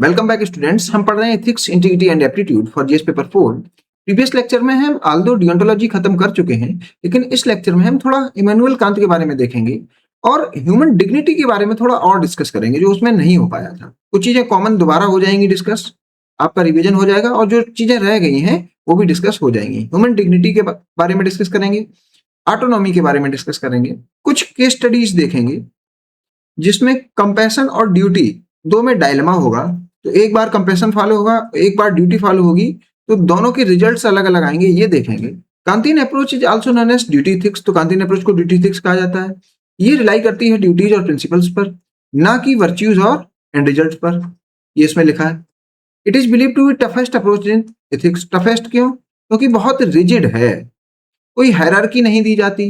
Welcome back students. हम पढ़ रहे हैं ethics, integrity and aptitude for GS paper 4। Previous lecture में हम आल्दो डियोंटोलॉजी खत्म कर चुके हैं, लेकिन इस लेक्चर में हम थोड़ा इमैनुअल कांत के बारे में देखेंगे और ह्यूमन डिग्निटी के बारे में थोड़ा और डिस्कस करेंगे, जो उसमें नहीं हो पाया था। कुछ चीजें कॉमन दोबारा हो जाएंगी डिस्कस, आपका रिवीजन हो जाएगा और जो चीजें रह गई हैं वो भी डिस्कस हो जाएंगी। ह्यूमन डिग्निटी के बारे में डिस्कस करेंगे, ऑटोनॉमी के बारे में डिस्कस करेंगे, कुछ केस स्टडीज देखेंगे जिसमें कंपैशन और ड्यूटी दो में डायलेमा होगा। तो एक बार कंपैशन फॉलो होगा, एक बार ड्यूटी फॉलो होगी, तो दोनों के रिजल्ट्स अलग अलग आएंगे, ये देखेंगे। Kantian approach is also known as duty ethics. तो कांतियन अप्रोच को ड्यूटी एथिक्स कहा जाता है। ये रिलाई करती है ड्यूटीज और प्रिंसिपल्स पर, ना कि वर्च्यूज और एंड रिजल्ट पर। ये इसमें लिखा है। It is believe to be toughest approach in ethics. Toughest क्यों? क्योंकि बहुत रिजिड है, कोई हायरार्की नहीं दी जाती,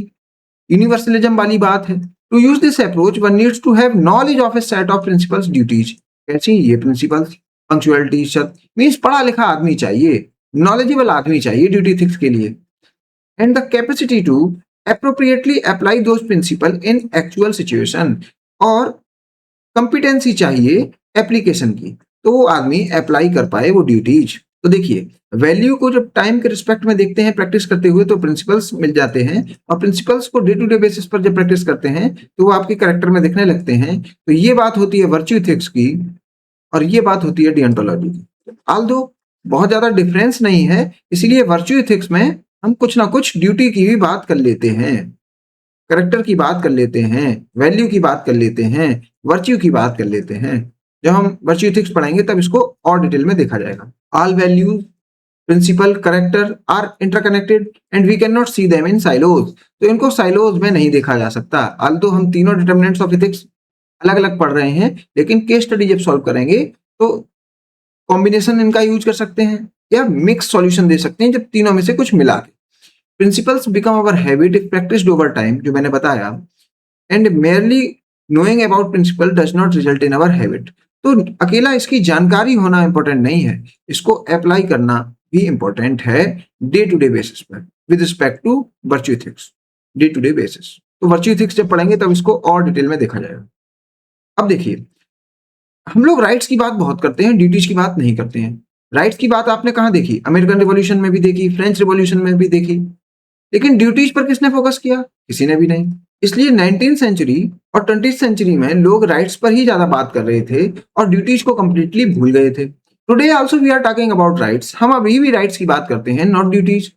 यूनिवर्सलिज्म वाली बात है। To use this approach one needs to have knowledge of a set of principles duties. कैसी ये प्रिंसिपल्स? पंक्चुअलिटी, शर्त, मीन्स पढ़ा लिखा आदमी चाहिए, नॉलेजेबल आदमी चाहिए ड्यूटी एथिक्स के लिए। And the capacity to appropriately apply those principle in actual situation. और कंपिटेंसी चाहिए एप्लीकेशन की, तो वो आदमी अप्लाई कर पाए वो ड्यूटीज। तो देखिए, वैल्यू को जब टाइम के रिस्पेक्ट में देखते हैं प्रैक्टिस करते हुए, तो प्रिंसिपल्स मिल जाते हैं, और प्रिंसिपल्स को डे टू डे बेसिस पर जब प्रैक्टिस करते हैं तो वो आपके कैरेक्टर में दिखने लगते हैं। तो ये बात होती है वर्च्यू एथिक्स की और ये बात होती है डियोंटोलॉजी की। आल्दो बहुत ज्यादा डिफरेंस नहीं है, इसलिए वर्च्यू एथिक्स में हम कुछ ना कुछ ड्यूटी की भी बात कर लेते हैं, करेक्टर की बात कर लेते हैं, वैल्यू की बात कर लेते हैं, वर्च्यू की बात कर लेते हैं। जब हम वर्च्यू एथिक्स पढ़ेंगे तब इसको और डिटेल में देखा जाएगा। All values, principle, character are interconnected and we can not see them in silos. तो इनको साइलोज में नहीं देखा जा सकता। आल्दो हम तीनों डिटर्मिनेंट्स ऑफ एथिक्स अलग अलग पढ़ रहे हैं, लेकिन केस स्टडी जब सॉल्व करेंगे तो कॉम्बिनेशन इनका यूज कर सकते हैं या मिक्स सॉल्यूशन दे सकते हैं, जब तीनों में से कुछ मिला के। Principles become our habit if practised over time, जो मैंने बताया, and merely knowing about principle does not result in our habit. तो अकेला इसकी जानकारी होना इंपॉर्टेंट नहीं है, इसको अप्लाई करना भी इंपॉर्टेंट है डे टू डे बेसिस पर with respect to virtue ethics. Day to day basis, तो वर्च्यू एथिक्स जब पढ़ेंगे तब इसको और डिटेल में देखा जाएगा। अब देखिए, हम लोग राइट्स की बात बहुत करते हैं, ड्यूटीज की बात नहीं करते हैं। राइट्स की बात आपने कहाँ देखी? अमेरिकन रिवॉल्यूशन में भी देखी, फ्रेंच रिवॉल्यूशन में भी देखी, लेकिन ड्यूटीज पर किसने फोकस किया? किसी ने भी नहीं। इसलिए 19th सेंचुरी और 20th सेंचुरी में लोग राइट्स पर ही ज्यादा बात कर रहे थे और ड्यूटीज को कंप्लीटली भूल गए थे। Today also we are talking about rights. हम अभी भी राइट्स की बात करते हैं, नॉट ड्यूटीज,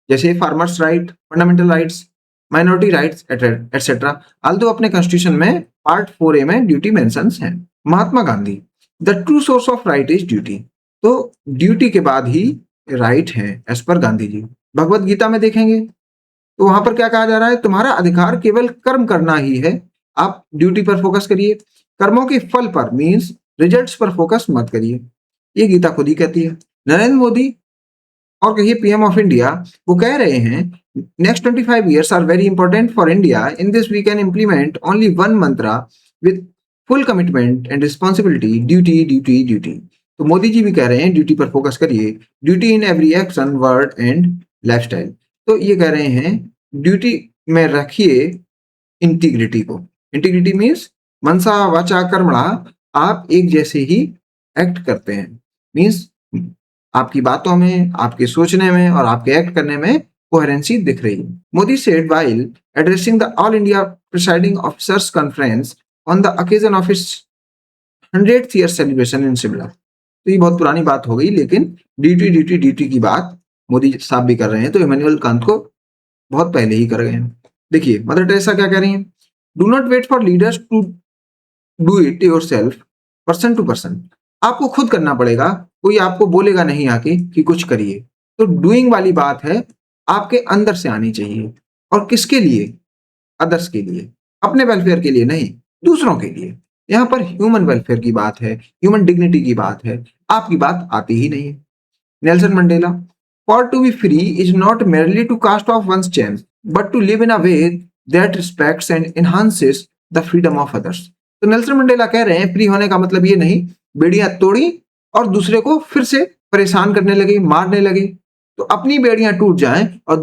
जैसे farmers right, fundamental rights, minority rights etcetera. Although अपने कॉन्स्टिट्यूशन में पार्ट 4A में ड्यूटी मेंशंस हैं। Mahatma Gandhi, the true source of right is duty. तो ड्यूटी के बाद ही राइट है एज पर गांधी जी। भगवत गीता में देखेंगे तो वहां पर क्या कहा जा रहा है? तुम्हारा अधिकार केवल कर्म करना ही है, आप ड्यूटी पर फोकस करिए, कर्मों के फल पर मीन्स रिजल्ट्स पर फोकस मत करिए। ये गीता खुद ही कहती है। नरेंद्र मोदी और कहिए पीएम ऑफ इंडिया, वो कह रहे हैं next 25 years are very important for India. In this we can implement only one mantra with full commitment and responsibility, duty duty duty. तो मोदी जी भी कह रहे हैं ड्यूटी पर फोकस करिए, duty in every action, word and lifestyle. तो ये कह रहे हैं ड्यूटी में रखिए इंटीग्रिटी को। इंटीग्रिटी मीन्स मनसा वाचा कर्मणा, आप एक जैसे ही एक्ट करते हैं, मीन्स आपकी बातों में, आपके सोचने में और आपके एक्ट करने में कोहेरेंसी दिख रही है। Modi said while addressing the all India presiding officers conference on the occasion of its 100th year celebration in Shimla. तो ये बहुत पुरानी बात हो गई, लेकिन ड्यूटी ड्यूटी ड्यूटी की बात मोदी साहब भी कर रहे हैं, तो इमैनुअल कांत को बहुत पहले ही कर गए हैं। देखिए मदर टेरेसा क्या कह रही हैं? Do not wait for leaders to do it yourself, person to person. आपको खुद करना पड़ेगा, कोई आपको बोलेगा नहीं आके कि कुछ करिए। तो डूइंग वाली बात है, आपके अंदर से आनी चाहिए। और किसके लिए? अदर्स के लिए, अपने वेलफेयर के लिए नहीं, दूसरों के लिए। यहाँ पर ह्यूमन वेलफेयर की बात है, ह्यूमन डिग्निटी की बात है, आपकी बात आती ही नहीं है। Nelson Mandela, for to be free is not merely to cast off one's chain but to live in a way that respects and enhances the freedom of others. तो नेल्सन मंडेला कह रहे हैं फ्री होने का मतलब ये नहीं बेड़ियां तोड़ी और दूसरे को फिर से परेशान करने लगे, मारने लगे। तो अपनी बेड़ियां टूट जाएं और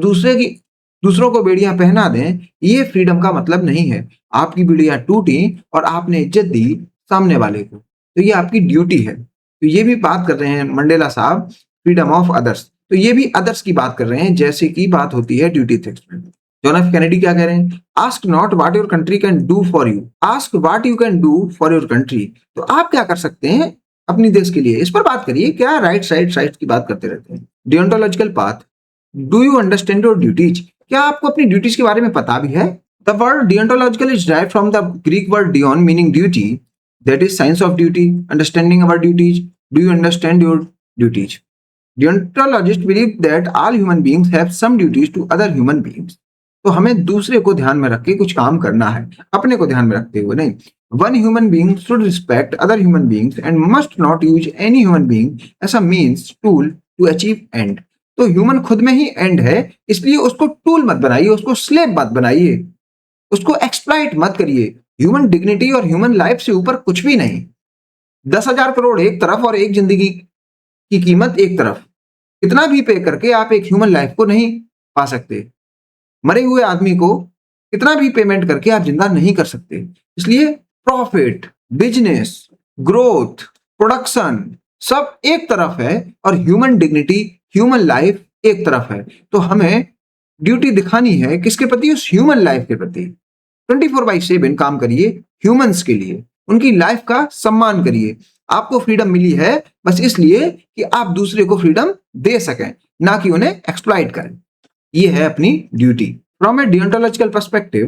दूसरों को बेड़ियां पहना दें, ये फ्रीडम का मतलब नहीं है। आपकी बेड़ियां टूटी और आपने इज्जत दी सामने वाले को, तो ये आपकी ड्यूटी है। तो ये भी बात कर रहे हैं मंडेला साहब फ्रीडम ऑफ अदर्स, तो ये भी अदर्स की बात कर रहे हैं जैसे कि बात होती है ड्यूटी एथिक्स में। जॉन एफ कैनेडी क्या कह रहे हैं? Ask not what your country can do for you, ask what you can do for your country. तो आप क्या कर सकते हैं अपनी देश के लिए, इस पर बात करिए। क्या राइट की बात करते रहते हैं। Deontological path, do you understand your duties, क्या आपको अपनी ड्यूटीज के बारे में पता भी है? The word deontological is derived from the Greek word deon meaning duty, that is science of duty, understanding our duties, do you understand your duties. Deontologists believe that all human beings have some duties to other human beings. तो हमें दूसरे को ध्यान में रख के कुछ काम करना है, अपने को ध्यान में रखते हुए नहीं। One human being should respect other human beings and must not use any human being as a means tool to achieve end. तो ह्यूमन खुद में ही एंड है, इसलिए उसको टूल मत बनाइए, उसको स्लेव मत बनाइए, उसको एक्सप्लॉइट मत करिए। ह्यूमन डिग्निटी और ह्यूमन लाइफ से ऊपर कुछ भी नहीं। 10,000 करोड़ एक तरफ और एक जिंदगी की कीमत एक तरफ, कितना भी पे करके आप एक ह्यूमन लाइफ को नहीं पा सकते। मरे हुए आदमी को कितना भी पेमेंट करके आप जिंदा नहीं कर सकते। इसलिए प्रॉफिट, बिजनेस, ग्रोथ, प्रोडक्शन सब एक तरफ है और ह्यूमन डिग्निटी, ह्यूमन लाइफ एक तरफ है। तो हमें ड्यूटी दिखानी है किसके प्रति? उस ह्यूमन लाइफ के प्रति। 24/7 काम करिए ह्यूमंस के लिए, उनकी लाइफ का सम्मान करिए। आपको फ्रीडम मिली है बस इसलिए कि आप दूसरे को फ्रीडम दे सकें, ना कि उन्हें एक्सप्लॉइट करें। ये है अपनी duty. From a deontological perspective,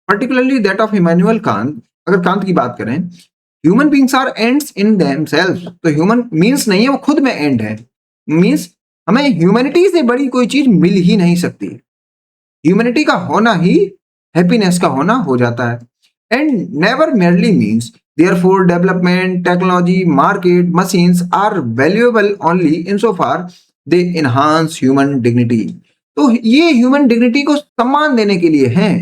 particularly that of Immanuel Kant, अगर कांत की बात करें, human beings are ends in themselves. तो ह्यूमन मीन्स नहीं है, वो खुद में एंड है। मीन्स हमें ह्यूमैनिटी से बड़ी कोई चीज मिल ही नहीं सकती। ह्यूमैनिटी का होना ही हैप्पीनेस का होना हो जाता है। And never merely means, therefore development, technology, market, machines are valuable only insofar they enhance human dignity. तो ये ह्यूमन डिग्निटी को सम्मान देने के लिए हैं,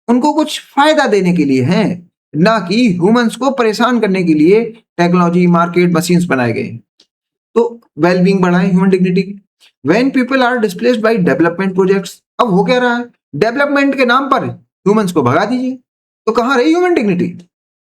उनको कुछ फायदा देने के लिए हैं, ना कि ह्यूमंस को परेशान करने के लिए टेक्नोलॉजी, मार्केट, मशीन्स बनाए गए। तो वेलबींग बढ़ाएं human dignity. When people are displaced by development projects, अब हो क्या रहा है? डेवलपमेंट के नाम पर ह्यूमंस को भगा दीजिए, तो कहां रही ह्यूमन डिग्निटी?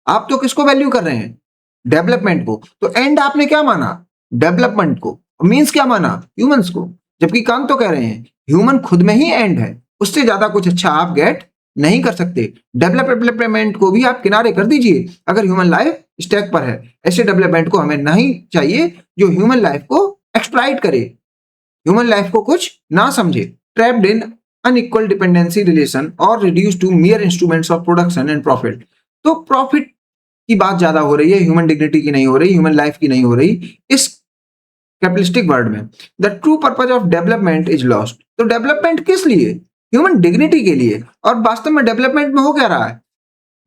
आप तो किसको वैल्यू कर रहे हैं? डेवलपमेंट को। तो एंड आपने क्या माना? डेवलपमेंट को। मींस क्या माना? ह्यूमंस को। जबकि कांत तो कह रहे हैं ह्यूमन खुद में ही एंड है, उससे ज्यादा कुछ अच्छा आप गेट नहीं कर सकते। डेवलपमेंट को भी आप किनारे कर दीजिए अगर ह्यूमन लाइफ स्टैक पर है। ऐसे डेवलपमेंट को हमें नहीं चाहिए जो ह्यूमन लाइफ को एक्सप्लॉइट करे, ह्यूमन लाइफ को कुछ ना समझे। Trapped in unequal dependency relation or reduce to mere instruments of production and profit. तो प्रॉफिट की बात ज्यादा हो रही है, ह्यूमन डिग्निटी की नहीं हो रही, ह्यूमन लाइफ की नहीं हो रही इस कैपिटलिस्टिक वर्ल्ड में। The true purpose of development is lost. तो डेवलपमेंट किस लिए? ह्यूमन डिग्निटी के लिए। और वास्तव में डेवलपमेंट में हो क्या रहा है?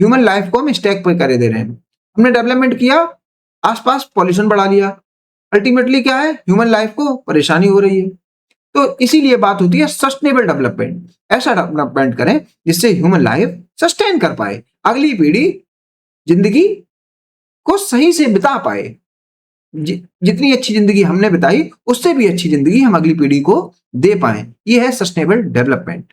ह्यूमन लाइफ को हम स्टैक पे करे दे रहे हैं। हमने डेवलपमेंट किया, आसपास पॉल्यूशन बढ़ा लिया, अल्टीमेटली क्या है? ह्यूमन लाइफ को परेशानी हो रही है। तो इसीलिए बात होती है सस्टेनेबल डेवलपमेंट। ऐसा डेवलपमेंट करें जिससे ह्यूमन लाइफ सस्टेन कर पाए, अगली पीढ़ी जिंदगी को सही से बिता पाए। जितनी अच्छी जिंदगी हमने बिताई उससे भी अच्छी जिंदगी हम अगली पीढ़ी को दे पाए। ये है sustainable development.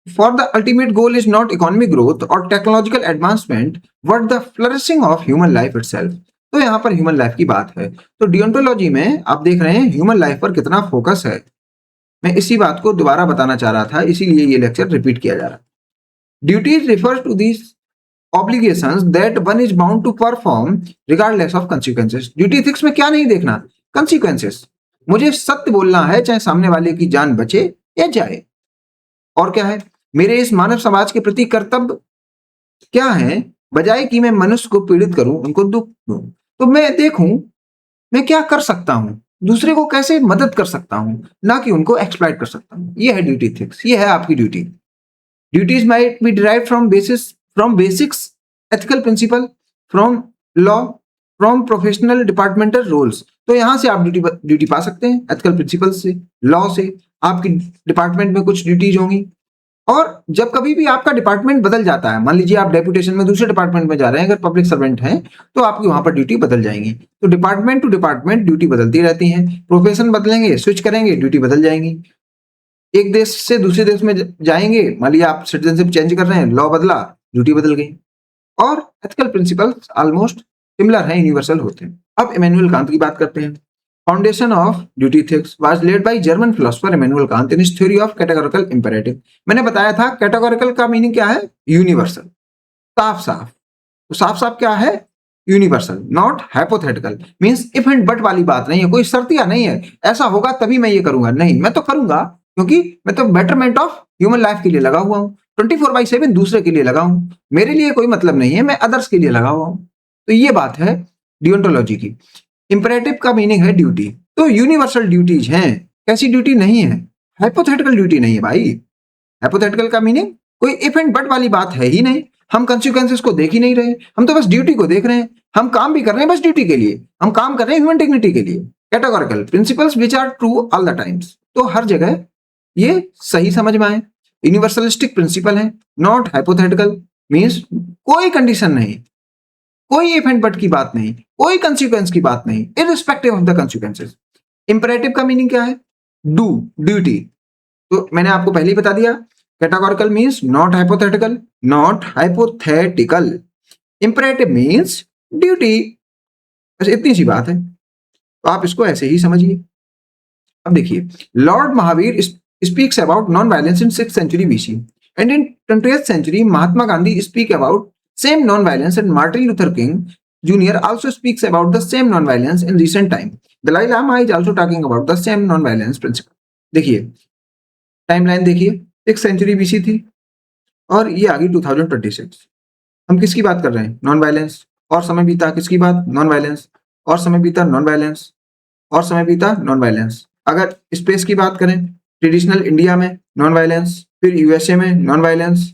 For the ultimate goal is not economic growth or technological advancement but the flourishing of human life itself. तो यहाँ पर ह्यूमन लाइफ की बात है। तो डियोंटोलॉजी में आप देख रहे हैं ह्यूमन लाइफ पर कितना फोकस है। मैं इसी बात को दोबारा बताना चाह रहा था, इसीलिए ये लेक्चर रिपीट किया जा रहा है। Duties refers to this obligations that one is bound to perform regardless of consequences. Duty ethics में क्या नहीं देखना? consequences। मुझे सत्य बोलना है चाहे सामने वाले की जान बचे या जाए। और क्या है? मेरे इस मानव समाज के प्रति कर्तव्य क्या है? बजाय कि मैं मनुष्य को पीड़ित करूं, उनको दुख दूं, तो मैं देखूं मैं क्या कर सकता हूं, दूसरे को कैसे मदद कर सकता हूं, ना कि उनको एक्सप्लॉइट कर सकता हूं। ये है ड्यूटी एथिक्स, ये है आपकी duty. Duties might be derived from basics ethical principle, from law, from professional departmental roles। तो यहां से आप ड्यूटी पा सकते हैं एथिकल प्रिंसिपल से, लॉ से। आपकी डिपार्टमेंट में कुछ ड्यूटीज होंगी। और जब कभी भी आपका डिपार्टमेंट बदल जाता है, मान लीजिए आप डेपुटेशन में दूसरे डिपार्टमेंट में जा रहे हैं, अगर पब्लिक सर्वेंट हैं तो आपकी वहां पर ड्यूटी बदल जाएंगी। तो डिपार्टमेंट टू डिपार्टमेंट ड्यूटी बदलती रहती है। प्रोफेशन बदलेंगे, स्विच करेंगे, ड्यूटी बदल जाएंगी। एक देश से दूसरे देश में जाएंगे, मान लीजिए आप सिटीजनशिप चेंज कर रहे हैं, लॉ बदला, ड्यूटी बदल गई। और एथिकल प्रिंसिपल्स ऑलमोस्ट सिमिलर हैं, यूनिवर्सल होते हैं। अब इमैनुअल कांत की बात करते हैं। Foundation of duty ethics was led by German philosopher Immanuel Kant in his theory of categorical imperative. मैंने बताया था कैटेगोरिकल का मीनिंग क्या है, यूनिवर्सल, साफ साफ। तो साफ साफ क्या है, universal, not hypothetical. Means if and but वाली बात नहीं है, कोई शर्तिया नहीं है, ऐसा होगा तभी मैं ये करूंगा, नहीं मैं तो करूंगा क्योंकि मैं तो बेटरमेंट ऑफ ह्यूमन लाइफ के लिए लगा हुआ हूँ, 24/7 दूसरे के लिए लगा हूँ, मेरे लिए कोई मतलब नहीं है, मैं अदर्स के लिए लगा हुआ हूँ। तो ये बात है डियोंटोलॉजी की। इंपरेटिव का मीनिंग है ड्यूटी, तो यूनिवर्सल ड्यूटीज हैं, कैसी ड्यूटी नहीं है, हाइपोथेटिकल ड्यूटी नहीं है भाई। हाइपोथेटिकल का मीनिंग कोई इफ एंड बट वाली बात है ही नहीं, हम कंसिक्वेंसेस को देख ही नहीं रहे, हम तो बस ड्यूटी को देख रहे हैं, हम काम भी कर रहे हैं बस ड्यूटी के लिए, हम काम कर रहे हैं ह्यूमन डिग्निटी के लिए। Categorical principles which are true all the times, तो हर जगह ये सही समझ में आए। यूनिवर्सलिस्टिक प्रिंसिपल है, नॉट हाइपोथेटिकल, मींस कोई कंडीशन नहीं, कोई इफ एंड बट की बात नहीं, कोई कंसिक्वेंस की बात नहीं, irrespective of the consequences. Imperative का मीनिंग क्या है, डू, ड्यूटी। तो मैंने आपको पहले ही बता दिया, categorical means not hypothetical, not hypothetical. Imperative means duty, बस इतनी सी बात है, तो आप इसको ऐसे ही समझिए। अब देखिए, Lord Mahavir speaks about non violence in 6th century BC and in 20th century Mahatma Gandhi speak about same non-violence and Martin Luther King Jr. also speaks about the same non-violence in recent time. Dalai Lama is also talking about the same non-violence principle. देखिए timeline देखिए, 6th century BC थी और ये आ गई 2026। हम किसकी बात कर रहे हैं, नॉन वायलेंस, और समय बीता किसकी बात, नॉन वायलेंस, और समय बीता नॉन वायलेंस, और समय बीता नॉन वायलेंस। अगर स्पेस की बात करें, ट्रेडिशनल इंडिया में नॉन वायलेंस, फिर यूएसए में नॉन वायलेंस,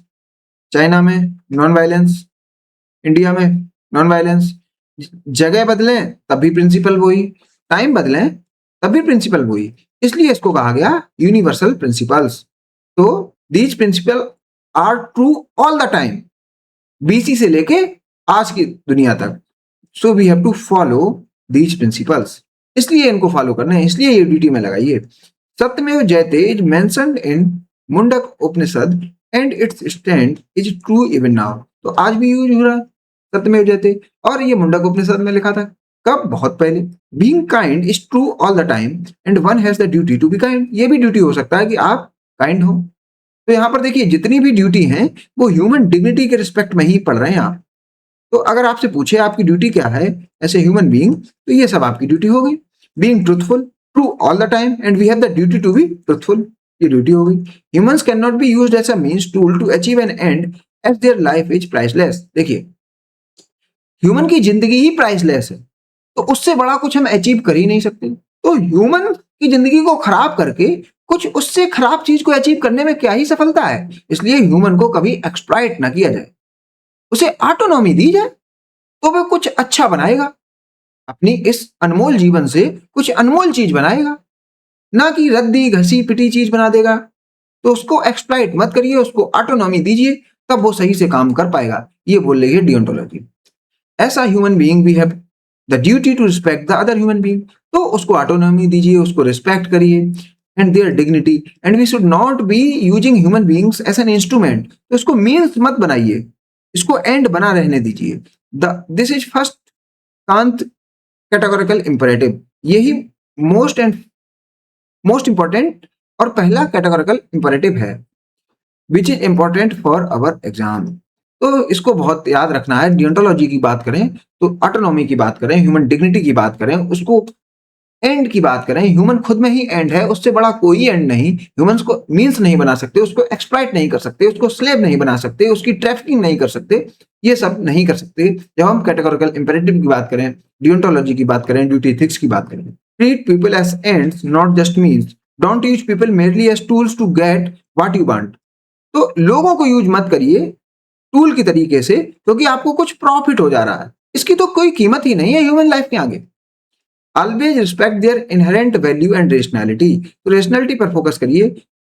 चाइना में नॉन वायलेंस, इंडिया में नॉन वायलेंस। जगह बदलें तब भी प्रिंसिपल वही, टाइम बदलें तब भी प्रिंसिपल वही, इसलिए इसको कहा गया यूनिवर्सल प्रिंसिपल्स। तो these principle are true all the time, BC से लेके आज की दुनिया तक। So we have to follow these principles, इसलिए इनको फॉलो करना है, इसलिए ये ड्यूटी में लगाइए। सत्यमेव जयते is mentioned in Mundaka Upanishad and it's stand is true even now. तो आज भी यूज हो रहा है सत्यमेव जयते, और ये मुंडक उपनिषद में लिखा था, कब, बहुत पहले। Being kind is true all the time and one has the duty to be kind, ये भी ड्यूटी हो सकता है कि आप काइंड हो। तो यहाँ पर देखिए जितनी भी ड्यूटी हैं वो ह्यूमन डिग्निटी के रिस्पेक्ट में ही पढ़ रहे हैं आप। तो अगर आपसे पूछे आपकी ड्यूटी क्या है एज ए ह्यूमन बीइंग, तो ये सब आपकी ड्यूटी हो गई। Being truthful, true all the time and we have the duty to be truthful, ये ड्यूटी हो गई। Humans can not be used as a means tool to achieve an end as their life is priceless. देखिए human की जिंदगी ही priceless है, तो उससे बड़ा कुछ हम अचीव कर ही नहीं सकते। तो ह्यूमन की जिंदगी को खराब करके कुछ उससे खराब चीज को अचीव करने में क्या ही सफलता है, इसलिए ह्यूमन को कभी एक्सप्लॉइट ना किया जाए, उसे ऑटोनॉमी दी जाए, तो वह कुछ अच्छा बनाएगा, अपनी इस अनमोल जीवन से कुछ अनमोल चीज बनाएगा, ना कि रद्दी घसी पिटी चीज बना देगा। तो उसको एक्सप्लॉइट मत करिए, उसको ऑटोनॉमी दीजिए, तब वो सही से काम कर पाएगा, ये बोल रही है डियोंटोलॉजी। ऐसा human being we have the duty to respect the other human being, तो उसको ऑटोनॉमी दीजिए, उसको रिस्पेक्ट करिए and their dignity, and we should not be using human beings as an instrument, तो इसको मीन्स मत बनाइए, इसको एंड बना रहने दीजिए। This is first Kant categorical imperative, यही मोस्ट इंपॉर्टेंट और पहला कैटेगोरिकल इंपरेटिव है, which is important for our exam. तो इसको बहुत याद रखना है। डियोंटोलॉजी की बात करें तो ऑटोनॉमी की बात करें, ह्यूमन डिग्निटी की बात करें, उसको एंड की बात करें, ह्यूमन खुद में ही एंड है, उससे बड़ा कोई एंड नहीं। ह्यूमंस को मींस नहीं बना सकते, उसको एक्सप्लॉइट नहीं कर सकते, उसको स्लेव नहीं बना सकते, उसकी ट्रैफिकिंग नहीं कर सकते, ये सब नहीं कर सकते। जब हम कैटेगोरिकल इंपेरेटिव की बात करें, डियोंटोलॉजी की बात करें, ड्यूटी एथिक्स की बात करें, treat people as ends not just means, don't use people merely as tools to get what you want. तो लोगों को यूज मत करिए टूल की तरीके से, क्योंकि आपको कुछ प्रॉफिट हो जा रहा है, इसकी तो कोई कीमत ही नहीं है ह्यूमन लाइफ के आगे। Always respect there inherent value and rationality, तो रेशनैलिटी पर फोकस करिए,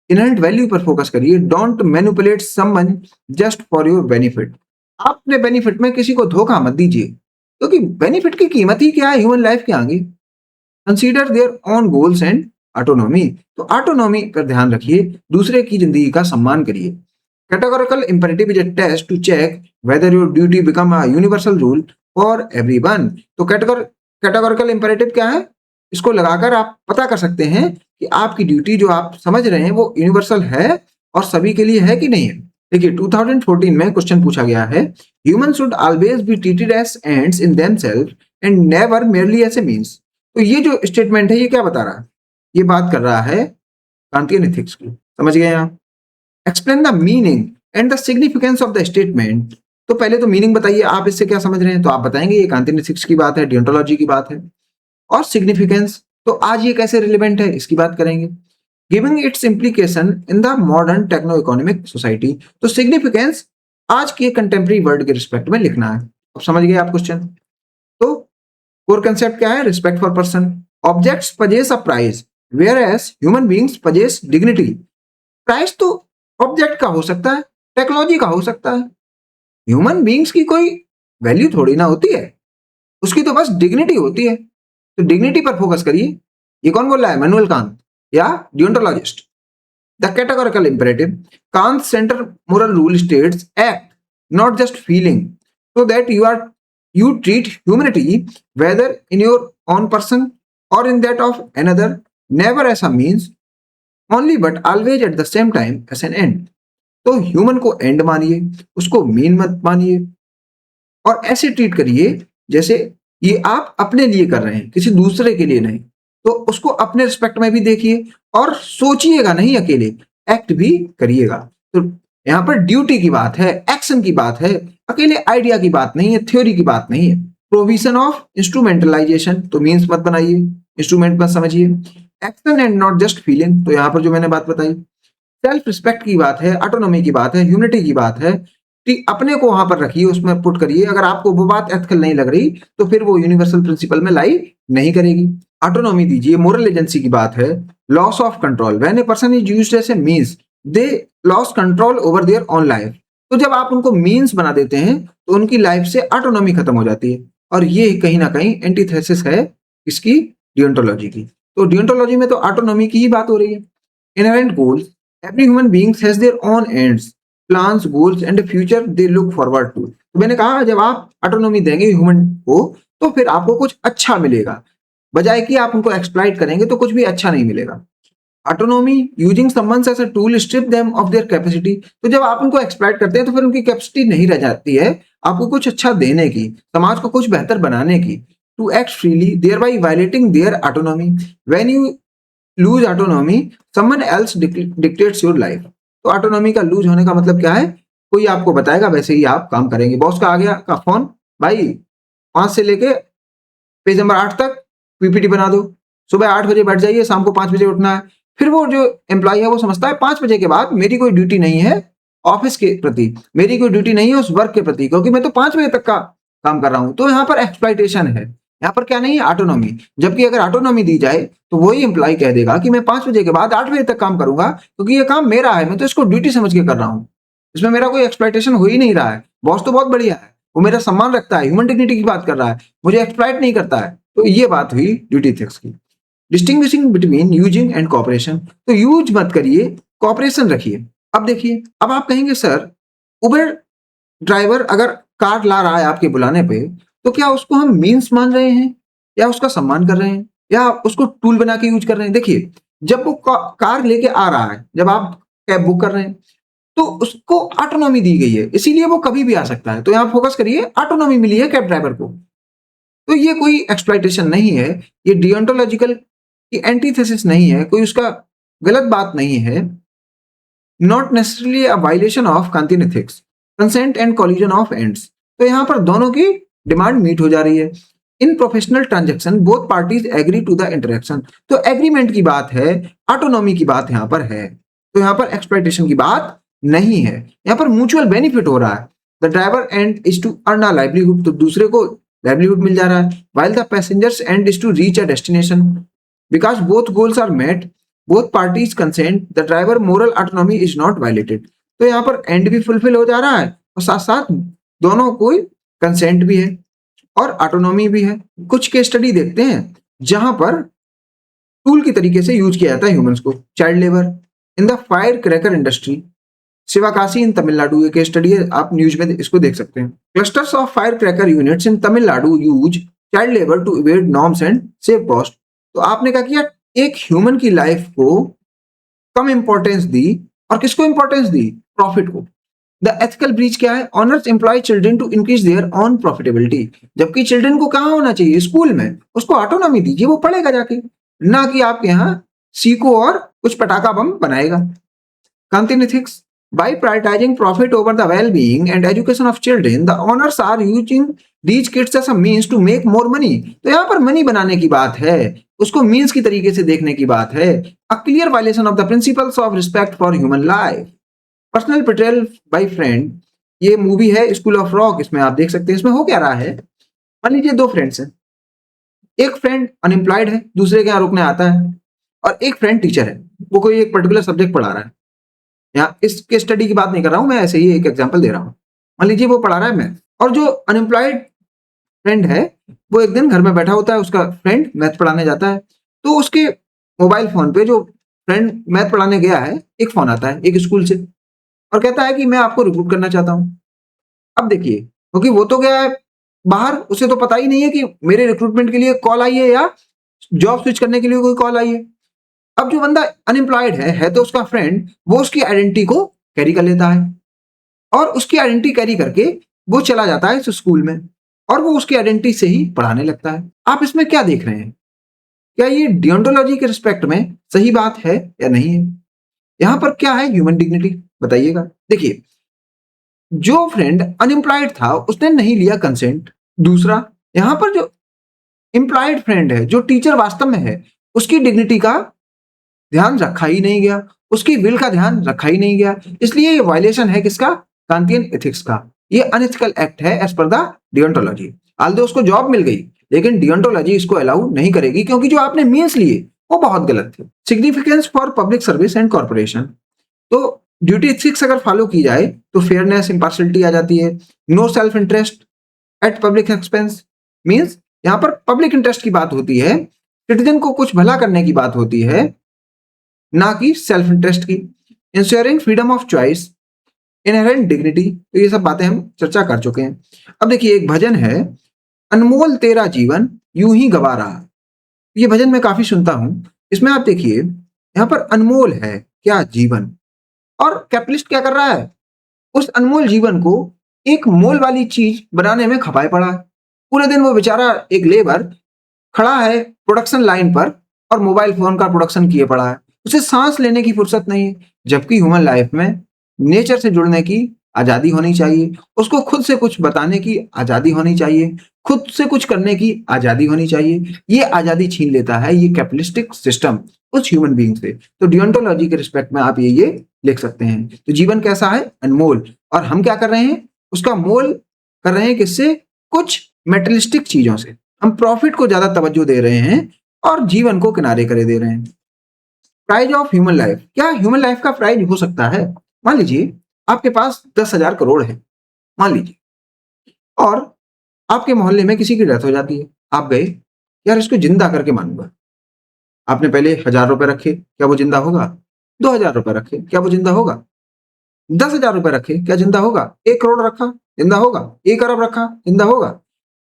इनहेरेंट वैल्यू पर फोकस करिए। Don't manipulate someone just for your benefit, आप अपने बेनिफिट में किसी को धोखा मत दीजिए, क्योंकि बेनिफिट की कीमत ही क्या है ह्यूमन लाइफ के आगे। Consider their own goals and autonomy, तो ऑटोनॉमी पर ध्यान रखिए, दूसरे की जिंदगी का सम्मान करिए। Categorical imperative is a test to check whether your duty become a universal rule for everyone. तो कैटेगोरिकल इंपेरेटिव क्या है, इसको लगाकर आप पता कर सकते हैं कि आपकी ड्यूटी जो आप समझ रहे हैं वो यूनिवर्सल है और सभी के लिए है कि नहीं है। देखिए 2014 में क्वेश्चन पूछा गया है, human should always be treated as ends in themselves and never merely as a means. तो ये जो स्टेटमेंट है ये क्या बता रहा है, ये बात कर रहा है कांटियन एथिक्स की। समझ गए आप? Explain the meaning and the significance of the statement. तो पहले तो मीनिंग बताइए, आप इससे क्या समझ रहे हैं, तो आप बताएंगे ये कांटियन एथिक्स की बात है, डियोंटोलॉजी की बात है। और सिग्निफिकेंस, तो आज ये कैसे रिलेवेंट है इसकी बात करेंगे। Giving its implication in the modern techno economic society. तो सिग्निफिकेंस आज के कंटेम्प्रेरी वर्ल्ड के रिस्पेक्ट में लिखना है। अब समझ गए आप क्वेश्चन। तो कोर कंसेप्ट क्या है, respect for person. Objects possess a price whereas human beings possess dignity. Price तो ऑब्जेक्ट का हो सकता है, टेक्नोलॉजी का हो सकता है, ह्यूमन बींग्स की कोई वैल्यू थोड़ी ना होती है, उसकी तो बस डिग्निटी होती है। तो डिग्निटी पर फोकस करिए। ये कौन बोल रहा है, मैनुअल कांत या deontologist. The categorical imperative, Kant central moral rule states act not just feeling, so that you treat humanity whether in your own person or in that of another never as a means only but always at the same time as an end। तो human को and मानिए, उसको mean मत मानिए, और ऐसे treat करिए जैसे ये आप अपने लिए कर रहे हैं, किसी दूसरे के लिए नहीं। तो उसको अपने रिस्पेक्ट में भी देखिए और सोचिएगा नहीं, अकेले एक्ट भी करिएगा। तो यहाँ पर ड्यूटी की बात है, एक्शन की बात है, अकेले आइडिया की बात नहीं है, थ्योरी की बात नहीं है। प्रोविजन ऑफ इंस्ट्रूमेंटलाइजेशन, तो मीन्स मत बनाइए, इंस्ट्रूमेंट मत समझिए। Action and not just feeling, तो यहाँ पर जो मैंने बात बताई, सेल्फ रिस्पेक्ट की बात है, ऑटोनॉमी की बात है, ह्यूमनिटी की बात है। कि अपने को वहां पर रखिए, उसमें पुट करिए। अगर आपको वो बात एथिकल नहीं लग रही तो फिर वो यूनिवर्सल प्रिंसिपल में लाई नहीं करेगी। ऑटोनॉमी दीजिए, मोरल एजेंसी की बात है। Loss of control, when a person is used as a means they loss control over their own life. तो जब आप उनको मींस बना देते हैं तो उनकी लाइफ से ऑटोनॉमी खत्म हो जाती है, और ये कहीं ना कहीं एंटीथेसिस है इसकी, डियोंटोलॉजी की। तो डियोंटोलॉजी में तो ऑटोनॉमी की ही बात हो रही है। Inherent goals, every human beings has their own ends, plans, goals and future they look forward to. तो मैंने कहा जब आप ऑटोनॉमी देंगे ह्यूमन को तो फिर आपको कुछ अच्छा मिलेगा, बजाय कि आप उनको एक्सप्लॉइट करेंगे तो कुछ भी अच्छा नहीं मिलेगा। Autonomy using someone as a tool strip them of their capacity. तो जब आप उनको एक्सप्लॉइट करते हैं तो फिर उनकी कैपेसिटी नहीं रह जाती है आपको कुछ अच्छा देने की, समाज को कुछ बेहतर बनाने की। To act freely thereby violating their autonomy. When you lose autonomy someone else dictates your life. तो ऑटोनॉमी का लूज होने का मतलब क्या है, कोई आपको बताएगा वैसे ही आप काम करेंगे। बॉस का आ गया का फोन, भाई 5 से लेके पेज नंबर 8 तक पीपीटी बना दो, सुबह 8 बजे बैठ जाइए, शाम को 5 बजे उठना है। फिर वो जो एम्प्लॉय है वो समझता है 5 बजे के बाद मेरी कोई ड्यूटी नहीं है ऑफिस के प्रति, मेरी कोई ड्यूटी नहीं है उस वर्क के प्रति, क्योंकि मैं तो 5 बजे तक का काम कर रहा हूं। तो यहाँ पर एक्सप्लॉइटेशन है, यहाँ पर क्या नहीं है, ऑटोनॉमी। जबकि अगर ऑटोनॉमी दी जाए तो वही एम्प्लॉय कह देगा कि मैं 5 बजे के बाद 8 बजे तक काम करूंगा, क्योंकि ये काम मेरा है, मैं तो इसको ड्यूटी समझ के कर रहा हूँ, इसमें मेरा कोई एक्सप्लॉइटेशन हो ही नहीं रहा है। बॉस तो बहुत बढ़िया है, वो मेरा सम्मान रखता है, ह्यूमन डिग्निटी की बात कर रहा है, मुझे एक्सप्लॉइट नहीं करता है। तो ये बात हुई ड्यूटी एथिक्स की। Distinguishing between using and cooperation, तो यूज मत करिए, कॉपरेशन रखिए। अब देखिए, अब आप कहेंगे सर उबर ड्राइवर अगर कार ला रहा है आपके बुलाने पे, तो क्या उसको हम मीन्स मान रहे हैं या उसका सम्मान कर रहे हैं या उसको टूल बना के यूज कर रहे हैं। देखिए जब वो कार लेके आ रहा है, जब आप कैब बुक कर रहे हैं तो उसको ऑटोनॉमी दी गई है, इसीलिए वो कभी भी आ सकता है। तो यहाँ फोकस करिए, ऑटोनॉमी मिली है कैब ड्राइवर को, तो ये कोई एक्सप्लॉइटेशन नहीं है, ये डियोंटोलॉजिकल की एंटीथेसिस नहीं है, कोई उसका गलत बात नहीं है। Not necessarily a violation of Kantian ethics, consent and collision of ends. तो यहाँ पर दोनों की डिमांड मीट हो जा रही है। In professional transaction both parties agree to the interaction. तो एग्रीमेंट की बात है, ऑटोनॉमी की बात यहाँ पर है, तो यहाँ पर एक्सप्लॉइटेशन की बात नहीं है। यहाँ पर म्यूचुअल बेनिफिट हो रहा है। The driver end is to earn a livelihood, तो दूसरे को लाइवलीहुड मिल जा रहा है, while the passengers end is to reach a destination because both goals are met, both parties consent, the driver moral autonomy is not violated। तो यहाँ पर and भी फुलफिल हो जा रहा है और साथ साथ दोनों को कंसेंट भी है और ऑटोनॉमी भी है। कुछ केस स्टडी देखते हैं जहां पर टूल की तरीके से यूज किया जाता है ह्यूमंस को। Child labour in the fire cracker industry, Sivakasi in Tamil Nadu एक स्टडी है, आप न्यूज में इसको देख सकते हैं। Clusters of fire cracker units in Tamil Nadu use child labour to evade norms and save cost. तो आपने क्या किया, एक ह्यूमन की लाइफ को कम इंपॉर्टेंस दी और किसको इंपॉर्टेंस दी, प्रॉफिट को। द एथिकल ब्रीच क्या है, owners employ children to increase their own profitability. जबकि चिल्ड्रन को कहाँ होना चाहिए, स्कूल में, उसको ऑटोनॉमी दीजिए, वो पढ़ेगा जाके, ना कि आपके यहाँ सीखो और कुछ पटाखा बम बनाएगा। Kantin ethics. By prioritizing profit over the well-being and education of children, the owners are using these kids as a means to make more money. तो यहाँ पर मनी बनाने की बात है, उसको मीन्स की तरीके से देखने की बात है। A clear violation of the principles of respect for human life. Personal betrayal by friend. ये मूवी है स्कूल ऑफ रॉक, इसमें आप देख सकते हैं। इसमें हो क्या रहा है, मान लीजिए दो फ्रेंड्स हैं, एक फ्रेंड अनएम्प्लॉयड है, दूसरे के यहाँ रुकने आता है, और एक फ्रेंड टीचर है, वो कोई एक पर्टिकुलर सब्जेक्ट पढ़ा रहा है। यहाँ इसके स्टडी की बात नहीं कर रहा हूं मैं, ऐसे ही एक एग्जांपल दे रहा हूं। मान लीजिए वो पढ़ा रहा है मैथ, और जो अनएम्प्लॉयड फ्रेंड है वो एक दिन घर में बैठा होता है, उसका फ्रेंड मैथ पढ़ाने जाता है, तो उसके मोबाइल फोन पे जो फ्रेंड मैथ पढ़ाने गया है, एक फोन आता है एक स्कूल से, और कहता है कि मैं आपको रिक्रूट करना चाहता हूँ। अब देखिए, क्योंकि वो तो गया है बाहर, उसे तो पता ही नहीं है कि मेरे रिक्रूटमेंट के लिए कॉल आई है या जॉब स्विच करने के लिए कोई कॉल आई है। अब जो बंदा अनएम्प्लॉयड है तो उसका फ्रेंड, वो उसकी आइडेंटिटी को कैरी कर लेता है, और उसकी आइडेंटिटी कैरी करके वो चला जाता है इस स्कूल में, और वो उसकी आइडेंटिटी से ही पढ़ाने लगता है। आप इसमें क्या देख रहे हैं, क्या ये डियोंटोलॉजी के रिस्पेक्ट में सही बात है या नहीं है? यहाँ पर क्या है ह्यूमन डिग्निटी, बताइएगा। देखिए, जो फ्रेंड अनएम्प्लॉयड था उसने नहीं लिया कंसेंट। दूसरा, यहाँ पर जो एम्प्लॉयड फ्रेंड है, जो टीचर वास्तव में है, उसकी डिग्निटी का ध्यान रखा ही नहीं गया, उसकी विल का ध्यान रखा ही नहीं गया। इसलिए ये वायलेशन है किसका, कांतियन एथिक्स का। ये अनएथिकल एक्ट है एज पर द डियोंटोलॉजी। आल्दो उसको जॉब मिल गई, लेकिन डियोंटोलॉजी इसको अलाउ नहीं करेगी, क्योंकि जो आपने मीन्स लिए वो बहुत गलत थे। Significance for public service and corporation. तो ड्यूटी एथिक्स अगर फॉलो की जाए तो फेयरनेस, इंपार्शियलिटी आ जाती है। No self interest at public expense, means यहाँ पर पब्लिक इंटरेस्ट की बात होती है, सिटीजन को कुछ भला करने की बात होती है, ना कि सेल्फ इंटरेस्ट की। Ensuring freedom of choice, inherent dignity, तो ये सब बातें हम चर्चा कर चुके हैं। अब देखिए, एक भजन है, अनमोल तेरा जीवन यूं ही गवा रहा। ये भजन मैं काफी सुनता हूं। इसमें आप देखिए, यहाँ पर अनमोल है क्या जीवन, और कैपिटलिस्ट क्या कर रहा है, उस अनमोल जीवन को एक मोल वाली चीज बनाने में खपाए पड़ा है। पूरे दिन वो बेचारा एक लेबर खड़ा है प्रोडक्शन लाइन पर और मोबाइल फोन का प्रोडक्शन किए पड़ा है, उसे सांस लेने की फुर्सत नहीं है। जबकि ह्यूमन लाइफ में नेचर से जुड़ने की आजादी होनी चाहिए, उसको खुद से कुछ बताने की आजादी होनी चाहिए, खुद से कुछ करने की आजादी होनी चाहिए। ये आजादी छीन लेता है ये कैपिटलिस्टिक सिस्टम उस ह्यूमन बीइंग से। तो डियोंटोलॉजी के रिस्पेक्ट में आप ये लिख सकते हैं। तो जीवन कैसा है, अनमोल, और हम क्या कर रहे हैं, उसका मोल कर रहे हैं किससे, कुछ मेटेरियलिस्टिक चीजों से। हम प्रॉफिट को ज्यादा तवज्जो दे रहे हैं और जीवन को किनारे करे दे रहे हैं। प्राइज ऑफ ह्यूमन लाइफ, क्या ह्यूमन लाइफ का प्राइज हो सकता है? मान लीजिए आपके पास 10,000 करोड़ है, मान लीजिए, और आपके मोहल्ले में किसी की डेथ हो जाती है। आप गए, यार इसको जिंदा करके मानूंगा। आपने पहले 1,000 रुपए रखे, क्या वो जिंदा होगा? 2,000 रुपए रखे, क्या वो जिंदा होगा? 10,000 रुपए रखे, क्या जिंदा होगा? 1 करोड़ रखा, जिंदा होगा? 1 अरब रखा, जिंदा होगा?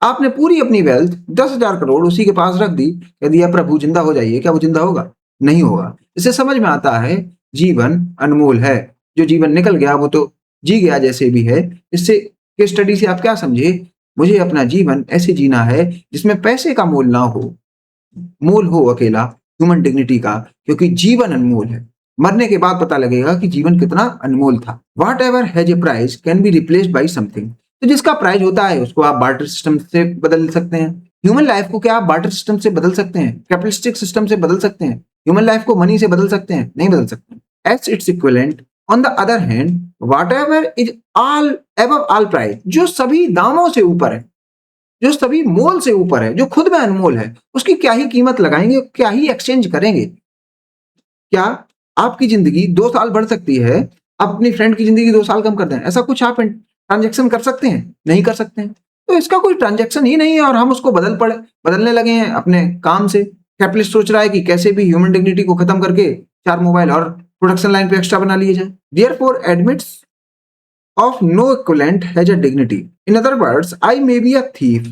आपने पूरी अपनी वेल्थ 10,000 करोड़ उसी के पास रख दी, कह दिया प्रभु जिंदा हो जाइए, क्या वो जिंदा होगा? नहीं होगा। इससे समझ में आता है जीवन अनमोल है। जो जीवन निकल गया वो तो जी गया जैसे भी है। इससे केस स्टडी से आप क्या समझे, मुझे अपना जीवन ऐसे जीना है जिसमें पैसे का मोल ना हो, मोल हो अकेला ह्यूमन डिग्निटी का, क्योंकि जीवन अनमोल है। मरने के बाद पता लगेगा कि जीवन कितना अनमोल था। What ever has a price can be replaced by something. तो जिसका प्राइस होता है उसको आप बार्टर सिस्टम से बदल सकते हैं। ह्यूमन लाइफ को क्या आप बार्टर सिस्टम से बदल सकते हैं, कैपिटलिस्टिक सिस्टम से बदल सकते हैं? ह्यूमन लाइफ को मनी से बदल सकते हैं? नहीं बदल सकते। As it's equivalent on the other hand, whatever is all above all price, जो सभी दामों से ऊपर है, जो सभी मोल से ऊपर है, जो खुद में अनमोल है, उसकी क्या ही कीमत लगाएंगे, क्या ही एक्सचेंज करेंगे? क्या आपकी जिंदगी 2 साल बढ़ सकती है, आप अपनी फ्रेंड की जिंदगी 2 साल कम कर दें, ऐसा कुछ आप ट्रांजेक्शन कर सकते हैं? नहीं कर सकते हैं। तो इसका कोई ट्रांजेक्शन ही नहीं है, और हम उसको बदलने लगे हैं अपने काम से। कैपिटलिस्ट सोच रहा है कि कैसे भी ह्यूमन डिग्निटी को खत्म करके 4 मोबाइल और प्रोडक्शन लाइन पे एक्स्ट्रा बना लिए जाए। Therefore admits of no equivalent has a dignity. In other words, I may be a thief,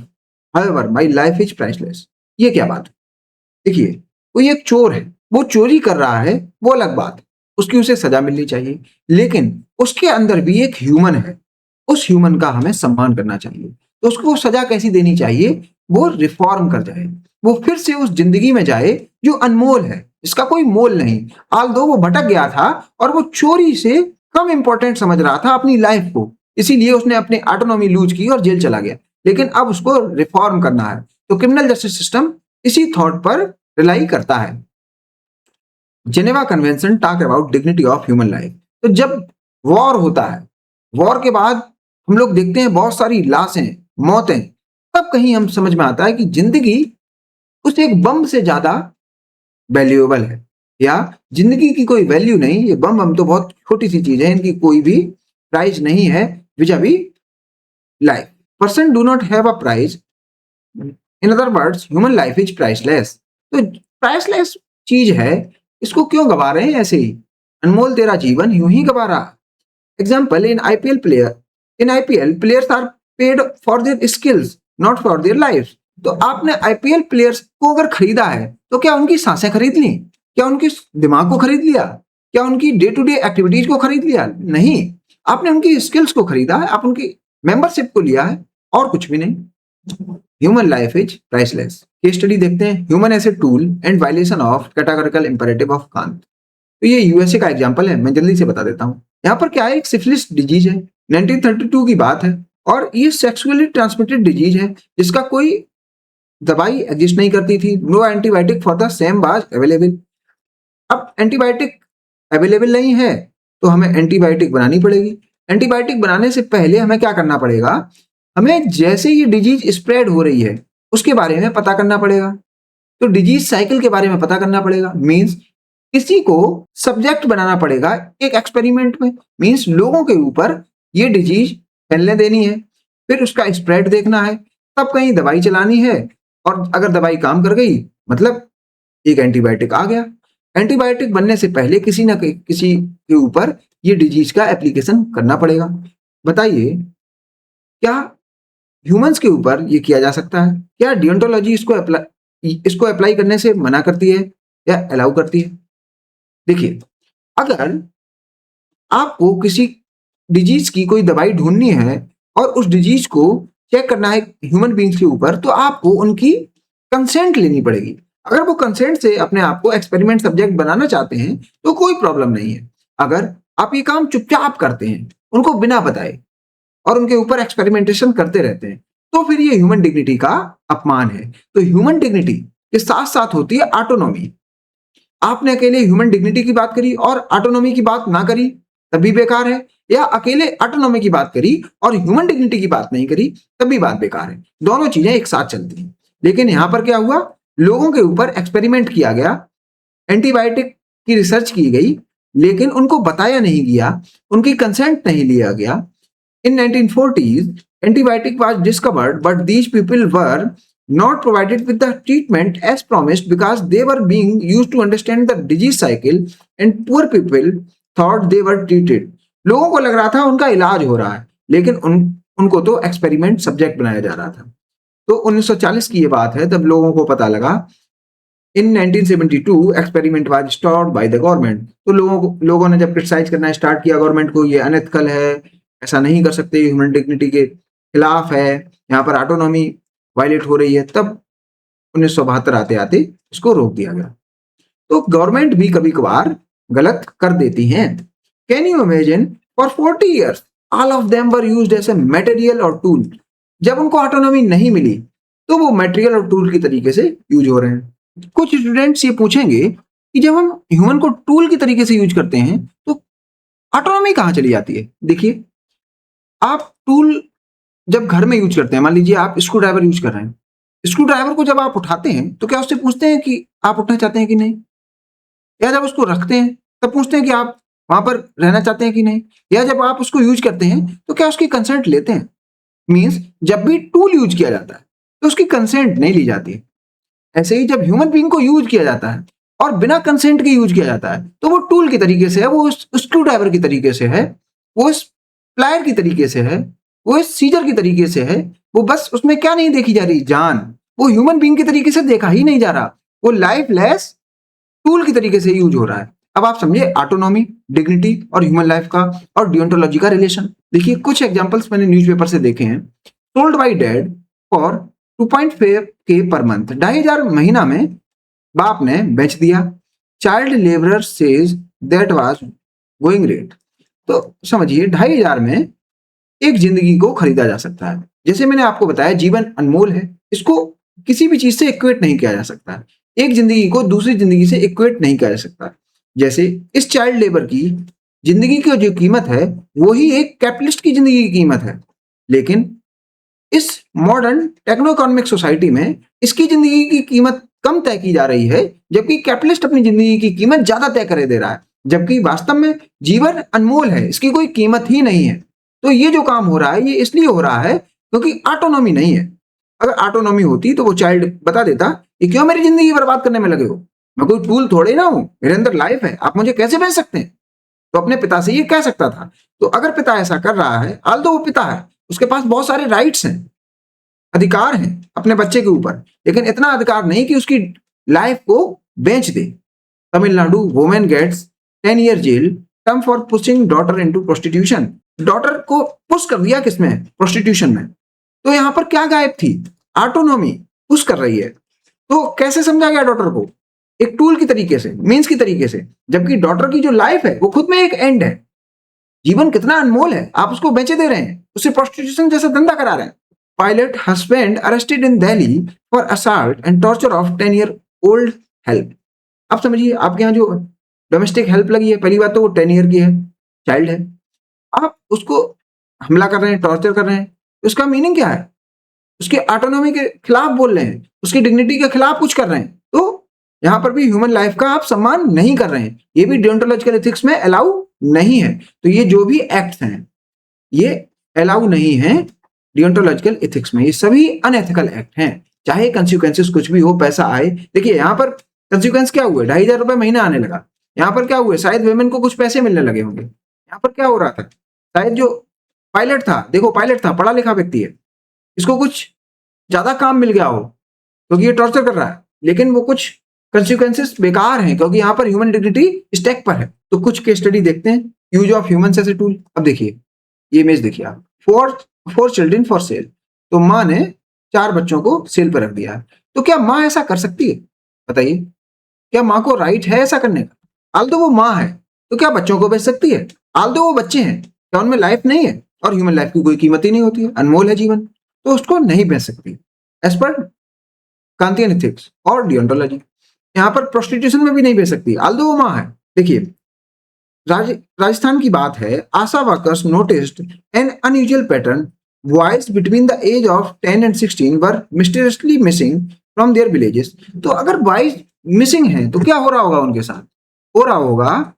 however my life is priceless. ये क्या बात है? देखिए, कोई एक चोर है, वो चोरी कर रहा है, वो अलग बात है, उसकी उसे सजा मिलनी चाहिए, लेकिन उसके अंदर भी एक ह्यूमन है, उस ह्यूमन का हमें सम्मान करना चाहिए। तो उसको सजा कैसी देनी चाहिए? वो रिफॉर्म कर जाए, वो फिर से उस जिंदगी में जाए जो अनमोल है, इसका कोई मोल नहीं। आल्दो वो भटक गया था और वो चोरी से कम इंपॉर्टेंट समझ रहा था अपनी लाइफ को, इसीलिए उसने अपनी ऑटोनॉमी लूज की और जेल चला गया, लेकिन अब उसको रिफॉर्म करना है। तो क्रिमिनल जस्टिस सिस्टम इसी थॉट पर रिलाई करता है। Geneva convention talk about dignity of human life. तो जब वॉर होता है, वॉर के बाद हम लोग देखते हैं बहुत सारी लाशें, मौतें, तब कहीं हम समझ में आता है कि जिंदगी उस एक बम से ज्यादा वैल्यूएबल है, या जिंदगी की कोई वैल्यू नहीं, ये बम हम तो बहुत छोटी सी चीज है, इनकी कोई भी प्राइस नहीं है vis a vis life. Person do not have a price, in other words human life is priceless. तो प्राइसलेस चीज है, इसको क्यों गवा रहे हैं ऐसे ही? अनमोल तेरा जीवन यूं ही गवा रहा। Example, in IPL players are paid for their skills, not for their life. तो आपने आईपीएल प्लेयर्स को अगर खरीदा है, तो क्या उनकी सांसें खरीद ली? क्या उनके दिमाग को खरीद लिया? क्या उनकी डे टू डे एक्टिविटीज को खरीद लिया? नहीं, आपने उनकी स्किल्स को खरीदा है, आप उनकी मेंबरशिप को लिया है, और कुछ भी नहीं। Human life is priceless. Case study देखते हैं, human as a tool and violation of categorical imperative of Kant. तो ये यूएसए का एग्जांपल है, मैं जल्दी से बता देता हूँ। यहाँ पर क्या है, एक सिफिलिस डिजीज है, 1932 की बात है, और ये सेक्सुअली ट्रांसमिटेड डिजीज है जिसका कोई दवाई एग्जिस्ट नहीं करती थी। No antibiotic for the same was available. अब एंटीबायोटिक अवेलेबल नहीं है तो हमें एंटीबायोटिक बनानी पड़ेगी। एंटीबायोटिक बनाने से पहले हमें क्या करना पड़ेगा? हमें जैसे ये डिजीज स्प्रेड हो रही है उसके बारे में पता करना पड़ेगा। तो डिजीज साइकिल के बारे में पता करना पड़ेगा, मींस किसी को सब्जेक्ट बनाना पड़ेगा एक एक्सपेरिमेंट में, मींस लोगों के ऊपर ये डिजीज फैलने देनी है, फिर उसका स्प्रेड देखना है, तब कहीं दवाई चलानी है, और अगर दवाई काम कर गई मतलब एक एंटीबायोटिक आ गया। एंटीबायोटिक बनने से पहले किसी ना किसी के ऊपर ये डिजीज का एप्लीकेशन करना पड़ेगा। बताइए, क्या ह्यूमंस के ऊपर ये किया जा सकता है? क्या डियोंटोलॉजी इसको अप्लाई करने से मना करती है या अलाउ करती है? देखिए, अगर आपको किसी डिजीज की कोई दवाई ढूंढनी है और उस डिजीज को चेक करना है ह्यूमन बींग्स के ऊपर, तो आपको उनकी कंसेंट लेनी पड़ेगी। अगर वो कंसेंट से अपने आप को एक्सपेरिमेंट सब्जेक्ट बनाना चाहते हैं तो कोई प्रॉब्लम नहीं है। अगर आप ये काम चुपचाप करते हैं, उनको बिना बताए, और उनके ऊपर एक्सपेरिमेंटेशन करते रहते हैं, तो फिर ये ह्यूमन डिग्निटी का अपमान है। तो ह्यूमन डिग्निटी के साथ साथ होती है ऑटोनॉमी। आपने अकेले ह्यूमन डिग्निटी की बात करी और ऑटोनॉमी की बात ना करी तब भी बेकार है, या अकेले ऑटोनॉमी की बात करी और ह्यूमन डिग्निटी की बात नहीं करी तब भी बात बेकार है। दोनों चीजें एक साथ चलती हैं। लेकिन यहां पर क्या हुआ, लोगों के ऊपर एक्सपेरिमेंट किया गया, एंटीबायोटिक की रिसर्च की गई, लेकिन उनको बताया नहीं गया, उनकी कंसेंट नहीं लिया गया। In 1940s, antibiotic was discovered, but these people were not provided with the treatment as promised because they were being used to understand the disease cycle, and poor people thought they were treated. लोगों को लग रहा था उनका इलाज हो रहा है, लेकिन उनको तो एक्सपेरिमेंट सब्जेक्ट बनाया जा रहा था। तो 1940 की ये बात है, तब लोगों को पता लगा। इन 1972 experiment was stopped by the government. तो लोगों ने जब क्रिटिसाइज करना स्टार्ट किया गवर्नमेंट को, ये अनएथिकल है, ऐसा नहीं कर सकते, ह्यूमन डिग्निटी के खिलाफ है, यहाँ पर ऑटोनॉमी वायलेट हो रही है, तब 1972 आते आते इसको रोक दिया गया। तो गवर्नमेंट भी कभी कभार गलत कर देती हैं। Can you imagine, for 40 years all of them were used as a material और टूल। जब उनको ऑटोनॉमी नहीं मिली तो वो मटेरियल और टूल की तरीके से यूज हो रहे हैं। कुछ स्टूडेंट्स ये पूछेंगे कि जब हम ह्यूमन को टूल की तरीके से यूज करते हैं तो ऑटोनॉमी कहाँ चली जाती है? देखिए, आप टूल जब घर में यूज करते हैं, मान लीजिए आप स्क्रू ड्राइवर यूज कर रहे हैं, स्क्रू ड्राइवर को जब आप उठाते हैं तो क्या उससे पूछते हैं कि आप उठना चाहते हैं कि नहीं? या जब उसको रखते हैं तब पूछते हैं कि आप वहां पर रहना चाहते हैं कि नहीं? या जब आप उसको यूज करते हैं तो क्या उसकी कंसेंट लेते हैं? मीन्स जब भी टूल यूज किया जाता है तो उसकी कंसेंट नहीं ली जाती है। ऐसे ही जब ह्यूमन बीइंग को यूज किया जाता है और बिना कंसेंट के यूज किया जाता है, तो वो टूल के तरीके से है, वो स्क्रू ड्राइवर की तरीके से है, वो प्लायर की तरीके से है, वो सीजर की तरीके से है। वो बस उसमें क्या नहीं देखी जा रही, जान। वो ह्यूमन बीइंग के तरीके से देखा ही नहीं जा रहा, वो लाइफलेस टूल की तरीके से यूज हो रहा है। अब आप समझिए ऑटोनॉमी, डिग्निटी और ह्यूमन लाइफ का और डियोंटोलॉजी का रिलेशन। देखिए कुछ एग्जांपल्स मैंने न्यूज़पेपर से देखे हैं। Sold by dad for 2.5K per month, 2,500 महीना में बाप ने बेच दिया। Child labourer says that was going rate. तो समझिए 2,500 में एक जिंदगी को खरीदा जा सकता है। जैसे मैंने आपको बताया जीवन अनमोल है, इसको किसी भी चीज से इक्वेट नहीं किया जा सकता। एक जिंदगी को दूसरी जिंदगी से इक्वेट नहीं किया जा सकता। जैसे इस चाइल्ड लेबर की जिंदगी की जो कीमत है वही एक कैपिटलिस्ट की जिंदगी की कीमत है, लेकिन इस मॉडर्न टेक्नो इकोनॉमिक सोसाइटी में इसकी जिंदगी की कीमत कम तय की जा रही है, जबकि कैपिटलिस्ट अपनी जिंदगी की कीमत ज्यादा तय करे दे रहा है। जबकि वास्तव में जीवन अनमोल है, इसकी कोई कीमत ही नहीं है। तो ये जो काम हो रहा है ये इसलिए हो रहा है क्योंकि ऑटोनॉमी नहीं है। अगर ऑटोनॉमी होती तो वो चाइल्ड बता देता कि क्यों मेरी जिंदगी बर्बाद करने में लगे हो, मैं कोई टूल थोड़े ना हूं, मेरे अंदर लाइफ है, आप मुझे कैसे बेच सकते हैं। तो अपने पिता से ये कह सकता था। तो अगर पिता ऐसा कर रहा है, आल्दो वो पिता है, उसके पास बहुत सारे राइट्स हैं, अधिकार हैं अपने बच्चे के ऊपर, लेकिन इतना अधिकार नहीं कि उसकी लाइफ को बेच दे। Tamil Nadu woman gets 10 year jail term for pushing daughter into prostitution. Daughter को पुश कर दिया किसमें, प्रोस्टिट्यूशन में। तो यहां पर क्या गायब थी, ऑटोनॉमी पुश कर रही है। तो कैसे समझा गया डॉटर को, एक टूल की तरीके से, मीन्स की तरीके से, जबकि डॉटर की जो लाइफ है वो खुद में एक एंड है। जीवन कितना अनमोल है, आप उसको बेचे दे रहे हैं, उसे प्रोस्टिट्यूशन जैसा धंधा करा रहे हैं। Pilot husband arrested in Delhi for assault and torture of 10 year old help. आप समझिए आपके यहाँ जो डोमेस्टिक हेल्प लगी है, पहली बात तो वो 10 ईयर की है, चाइल्ड है, आप उसको हमला कर रहे हैं, टॉर्चर कर रहे हैं। उसका मीनिंग क्या है, उसके ऑटोनॉमी के खिलाफ बोल रहे हैं, उसकी डिग्निटी के खिलाफ कुछ कर रहे हैं। तो यहां पर भी ह्यूमन लाइफ का आप सम्मान नहीं कर रहे हैं, ये भी डियोंटोलॉजिकल एथिक्स में अलाउ नहीं है। तो ये जो भी एक्ट्स हैं ये अलाउ नहीं है डियोंटोलॉजिकल एथिक्स में, ये सभी अनएथिकल एक्ट हैं, चाहे कंसिक्वेंसेस कुछ भी हो, पैसा आए। देखिए यहाँ पर कंसिक्वेंस क्या हुआ, 2,500 रुपए महीना आने लगा। यहाँ पर क्या हुआ, शायद वेमेन को कुछ पैसे मिलने लगे होंगे। यहाँ पर क्या हो रहा था, शायद जो पायलट था, देखो पायलट था, पढ़ा लिखा व्यक्ति है, इसको कुछ ज्यादा काम मिल गया हो क्योंकि ये टॉर्चर कर रहा है, लेकिन वो कुछ कंसिक्वेंसेस बेकार हैं क्योंकि यहाँ पर ह्यूमन डिग्निटी स्टेक पर है। तो कुछ केस स्टडी देखते हैं, use of humans as a tool. अब देखिए ये इमेज देखिए आप, फोर चिल्ड्रन फॉर सेल। तो माँ ने 4 बच्चों को सेल पर रख दिया है। तो क्या माँ ऐसा कर सकती है, बताइए, क्या माँ को राइट है ऐसा करने का? आल्दो वो माँ है तो क्या बच्चों को बेच सकती है? आल्दो वो बच्चे हैं, क्या उनमें लाइफ नहीं है और ह्यूमन लाइफ की कोई कीमत ही नहीं होती है, अनमोल है जीवन, तो उसको नहीं बेच सकती एज पर कांतियन एथिक्स और डियोंटोलॉजी। यहाँ पर प्रोस्टिट्यूशन में भी नहीं बेच सकती, आल्दो वो माँ है। देखिए राजस्थान की बात है, ASHA workers noticed an unusual pattern, boys between the age of 10 and 16 were mysteriously missing from their villages. तो अगर बॉयज मिसिंग हैं तो क्या हो रहा होगा उनके साथ, हो रहा होगा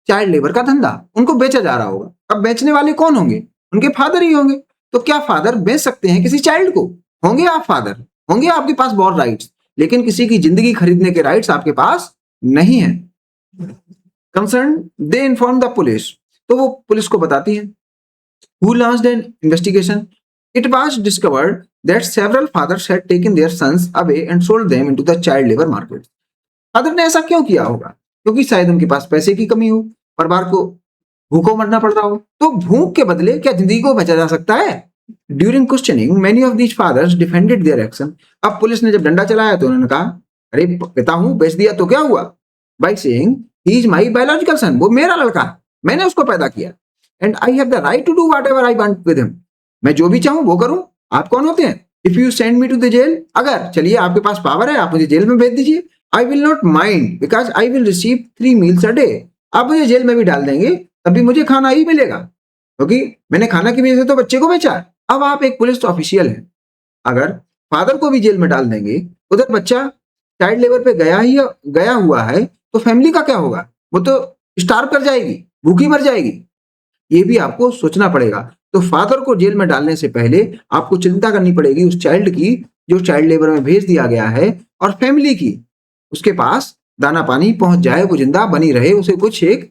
चाइल्ड लेबर का धंधा, उनको बेचा जा रहा होगा। अब बेचने वाले कौन होंगे, उनके फादर ही होंगे। तो क्या फादर बेच सकते हैं किसी चाइल्ड को? होंगे आप फादर, होंगे आपके पास बहुत राइट्स, लेकिन किसी की जिंदगी खरीदने के राइट्स आपके पास नहीं है। Concern they inform the police, तो वो पुलिस को बताती है। Who launched an investigation, it was discovered that several fathers had taken their sons away and sold them into the child labour market. Father ने ऐसा क्यों किया होगा, क्योंकि शायद उनके पास पैसे की कमी हो, परिवार को भूखों मरना पड़ रहा हो। तो भूख के बदले क्या जिंदगी को बेचा जा सकता है? During questioning many of these fathers defended their action. अब पुलिस ने जब डंडा चलाया तो उन्होंने कहा, अरे पिता हूं, बेच दिया तो क्या हुआ, by saying he is my biological son, वो मेरा लड़का है, मैंने उसको पैदा किया, and I have the right to do whatever I want with him, मैं जो भी चाहूं वो करूं। आप कौन होते हैं? If you send me to the jail, अगर चलिए आपके पास पावर है, आप मुझे जेल में भेज दीजिए, I will not mind because I will receive 3 meals a day. आप मुझे जेल में भी डाल देंगे तभी मुझे खाना ही मिलेगा, क्योंकि मैंने खाना की वजह से तो बच्चे को बेचा। अब आप एक पुलिस ऑफिशियल हैं, अगर फादर को भी जेल में डाल देंगे, उधर बच्चा चाइल्ड लेबर पे गया हुआ है, तो फैमिली का क्या होगा? वो तो स्टार्व कर जाएगी, भूखी मर जाएगी। ये भी आपको सोचना पड़ेगा। तो फादर को जेल में डालने से पहले आपको चिंता करनी पड़ेगी उस चाइल्ड की जो चाइल्ड लेबर में भेज दिया गया है, और फैमिली की, उसके पास दाना पानी पहुंच जाए, वो जिंदा बनी रहे, उसे कुछ एक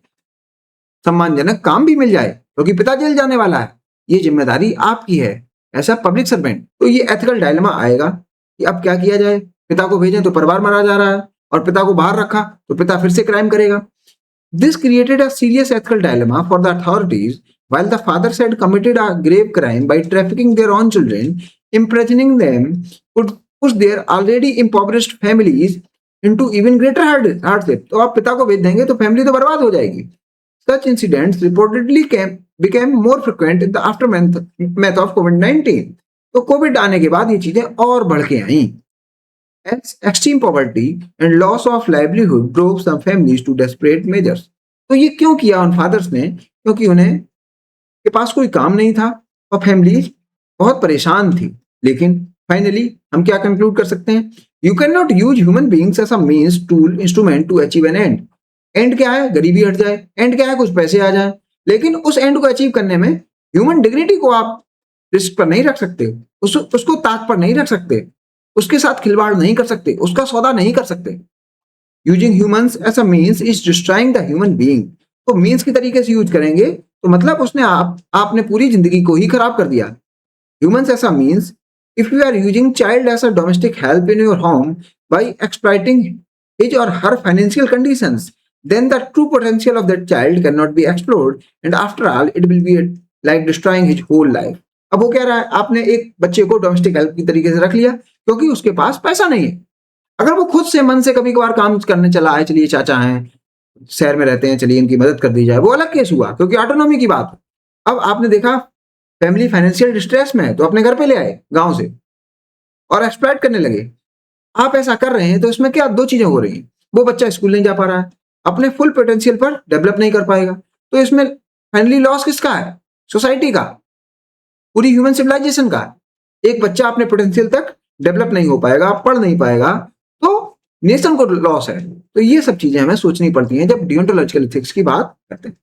सम्मानजनक काम भी मिल जाए, क्योंकि पिता जेल जाने वाला है, ये जिम्मेदारी आपकी है ऐसा पब्लिक सर्वेंट। तो ये एथिकल डायलेमा आएगा कि अब क्या किया जाए। पिता को भेजें तो परिवार मरा जा रहा है, और पिता को बाहर रखा तो पिता फिर से क्राइम करेगा। This created a serious ethical dilemma for the authorities, while the fathers had committed a grave crime by trafficking their own children, imprisoning them could push their already impoverished families into even greater hardship। तो आप पिता को भेज देंगे तो family तो बर्बाद हो जाएगी। Such incidents reportedly became more frequent in the aftermath of COVID-19। तो कोविड आने के बाद ये चीजें और बढ़ के आई। As extreme poverty and loss of livelihood drove some families to desperate measures। तो ये क्यों किया उन फादर्स ने? क्योंकि उन्हें के पास कोई काम नहीं था और फैमिली बहुत परेशान थी। लेकिन फाइनली हम क्या कंक्लूड कर सकते हैं? You can not use human beings as a means tool instrument to achieve an end. End क्या है? गरीबी हट जाए। एंड क्या है? कुछ पैसे आ जाए। लेकिन उस एंड को अचीव करने में ह्यूमन डिग्निटी को आप रिस्क पर नहीं रख सकते, उसको ताक पर नहीं रख सकते, उसके साथ खिलवाड़ नहीं कर सकते, उसका सौदा नहीं कर सकते। Using humans as a means is destroying the human being. तो मीन्स की तरीके से यूज करेंगे तो मतलब उसने आपने पूरी जिंदगी को ही खराब कर दिया। Humans as a means, if you are using child as a domestic help in your home by exploiting his or her financial conditions, then the true potential of that child cannot be explored, and after all it will be like destroying his whole life। अब वो कह रहा है आपने एक बच्चे को domestic help की तरीके से रख लिया क्योंकि उसके पास पैसा नहीं है। अगर वो खुद से मन से कभी कभार काम करने चला है, चलिए चाचा हैं शहर में रहते हैं, चलिए इनकी मदद कर दी जाए, वो अलग केस हुआ क्योंकि ऑटोनॉमी की बात। अब आपने देखा फैमिली फाइनेंशियल डिस्ट्रेस में है तो अपने घर पे ले आए गांव से और एक्सप्लॉइट करने लगे। आप ऐसा कर रहे हैं तो इसमें क्या दो चीजें हो रही हैं। वो बच्चा स्कूल नहीं जा पा रहा है, अपने फुल पोटेंशियल पर डेवलप नहीं कर पाएगा, तो इसमें फाइनली लॉस किसका है? सोसाइटी का, पूरी ह्यूमन सिविलाइजेशन का। एक बच्चा अपने पोटेंशियल तक डेवलप नहीं हो पाएगा, पढ़ नहीं पाएगा, तो नेशन को लॉस है। तो ये सब चीजें हमें सोचनी पड़ती हैं जब डियोंटोलॉजिकल एथिक्स की बात करते हैं।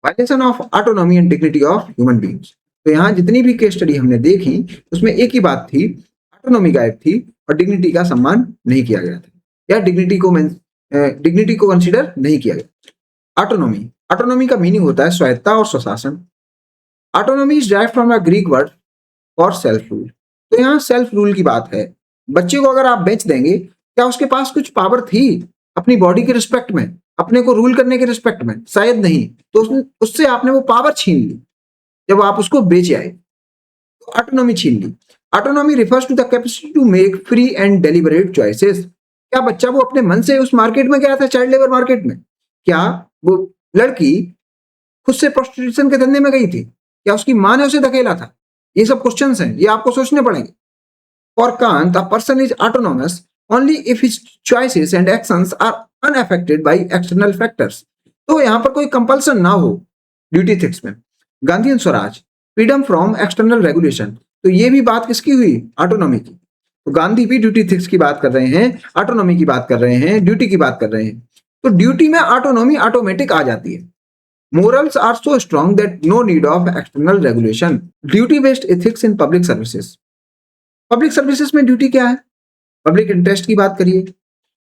Violation of autonomy and dignity of human beings. तो यहाँ जितनी भी केस स्टडी हमने देखी उसमें एक ही बात थी, ऑटोनॉमी गायब थी और डिग्निटी का सम्मान नहीं किया गया था, या डिग्निटी को कंसिडर नहीं किया गया। ऑटोनॉमी, ऑटोनॉमी का मीनिंग होता है स्वायत्ता और स्वशासन। Autonomy is direct from a Greek word for self rule. तो यहाँ सेल्फ रूल की बात है। बच्चे को अगर आप बेच देंगे, क्या उसके पास कुछ पावर थी अपनी बॉडी के रिस्पेक्ट में, अपने को रूल करने के रिस्पेक्ट में? शायद नहीं। तो उससे आपने वो पावर छीन ली जब आप उसको बेचे आए, तो ऑटोनॉमी छीन ली। Autonomy refers to the capacity to make free and deliberate choices. क्या बच्चा वो अपने मन से उस मार्केट में गया था, चाइल्ड लेबर मार्केट में? क्या वो लड़की खुद से प्रोस्टिट्यूशन के धंधे में गई थी? क्या उसकी मां ने उसे धकेला था? ये सब क्वेश्चंस हैं, ये आपको सोचने पड़ेंगे। For Kant, a person is autonomous only if his choices and actions are unaffected by external factors. तो यहां पर कोई कंपल्सन ना हो ड्यूटी एथिक्स में। Gandhi and Swaraj, freedom from external regulation. तो ये भी बात किसकी हुई? ऑटोनॉमी की। तो गांधी भी ड्यूटी एथिक्स की बात कर रहे हैं, ऑटोनॉमी की बात कर रहे हैं, ड्यूटी की बात कर रहे हैं। तो ड्यूटी में ऑटोनॉमी ऑटोमेटिक आ जाती है। Morals are so strong that no need of external regulation। Duty based ethics in public services। Public services में ड्यूटी क्या है? पब्लिक इंटरेस्ट की बात करिए,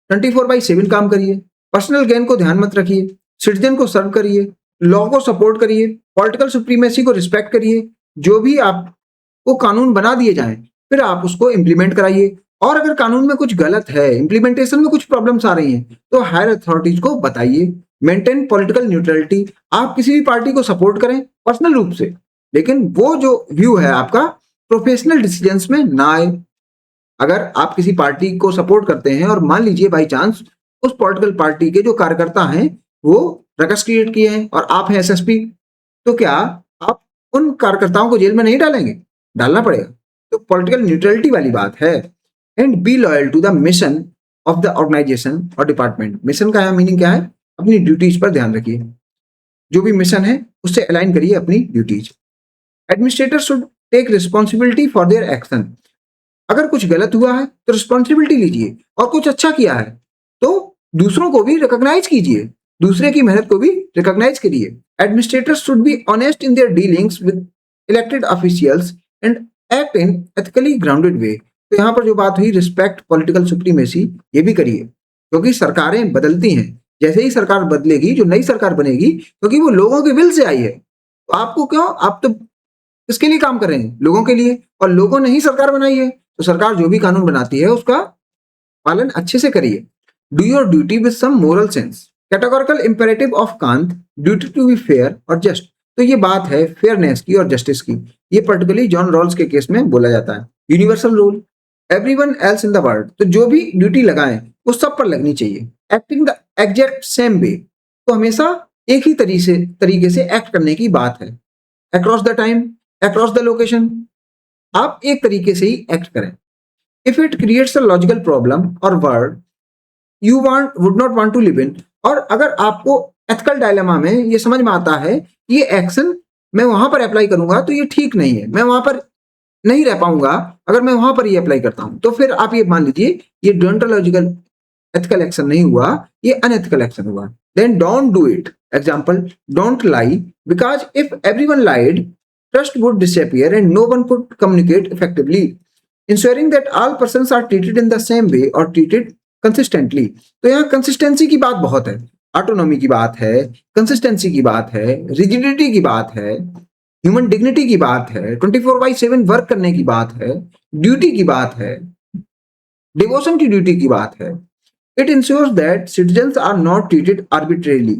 24/7 काम करिए, पर्सनल गेन को ध्यान मत रखिए, सिटीजन को सर्व करिए, लॉ को सपोर्ट करिए, पॉलिटिकल सुप्रीमेसी को रिस्पेक्ट करिए। जो भी आपको कानून बना दिए जाएं फिर आप उसको इंप्लीमेंट कराइए, और अगर कानून में कुछ गलत है, इंप्लीमेंटेशन में कुछ प्रॉब्लम्स आ रही हैं, तो हायर अथॉरिटीज को बताइए। Maintain political neutrality. आप किसी भी पार्टी को सपोर्ट करें पर्सनल रूप से, लेकिन वो जो व्यू है आपका प्रोफेशनल डिसीजंस में ना आए। अगर आप किसी पार्टी को सपोर्ट करते हैं और मान लीजिए बाई चांस उस पॉलिटिकल पार्टी के जो कार्यकर्ता हैं वो रकस क्रिएट किए हैं और आप हैं एसएसपी, तो क्या आप उन कार्यकर्ताओं को जेल में नहीं डालेंगे? डालना पड़ेगा। तो पॉलिटिकल न्यूट्रलिटी वाली बात है। And be loyal to the mission of the organisation और डिपार्टमेंट। मिशन का यहाँ मीनिंग क्या है? अपनी ड्यूटीज पर ध्यान रखिए, जो भी मिशन है उससे अलाइन करिए अपनी duties. Administrator should take responsibility for their action. अगर कुछ गलत हुआ है तो रिस्पॉन्सिबिलिटी लीजिए, और कुछ अच्छा किया है तो दूसरों को भी रिकॉग्नाइज कीजिए, दूसरे की मेहनत को भी रिकॉग्नाइज करिए। Administrators should be honest in their dealings with elected officials and act in ethically grounded way. तो यहाँ पर जो बात हुई रिस्पेक्ट पॉलिटिकल सुप्रीमेसी, ये भी करिए, क्योंकि सरकारें बदलती हैं, जैसे ही सरकार बदलेगी, जो नई सरकार बनेगी, क्योंकि वो लोगों के विल से आई है, तो आपको क्यों, आप तो किसके लिए काम कर रहे हैं? लोगों के लिए, और लोगों ने ही सरकार बनाई है, तो सरकार जो भी कानून बनाती है उसका पालन अच्छे से करिए। Do your duty with some moral sense. Categorical imperative of Kant, duty to be fair और जस्ट। तो ये बात है फेयरनेस की और जस्टिस की। ये पर्टिकुलरली जॉन रॉल्स के केस में बोला जाता है। Universal rule, everyone else in the world, तो जो भी ड्यूटी लगाएं वो सब पर लगनी चाहिए। Acting the exact same way, तो हमेशा एक ही तरीके से एक्ट करने की बात है। Across the time, across the location, आप एक तरीके से ही एक्ट करें। If it creates a logical problem or world you want would not want to live in, और अगर आपको एथिकल डायलेमा में ये समझ में आता है कि ये एक्शन मैं वहां पर अप्लाई करूंगा तो ये ठीक नहीं है, मैं वहां पर नहीं रह पाऊंगा अगर मैं वहां पर ये अप्लाई करता हूं, तो फिर आप ये मान लीजिए ये डियोंटोलॉजिकल एथिकल एक्शन नहीं हुआ, ये अनएथिकल एक्शन हुआ। Then don't do it. Example, don't lie, because if everyone lied trust would disappear and no one could communicate effectively. Ensuring that all persons are treated in the same way और treated consistently. तो यहाँ consistency की बात बहुत है, autonomy की बात है, कंसिस्टेंसी की बात है, रिजिडिटी की बात है, ह्यूमन डिग्निटी की बात है, 24/7 वर्क करने की बात है, ड्यूटी की बात है, डिवोशन की ड्यूटी की बात है। It ensures that citizens are not treated arbitrarily,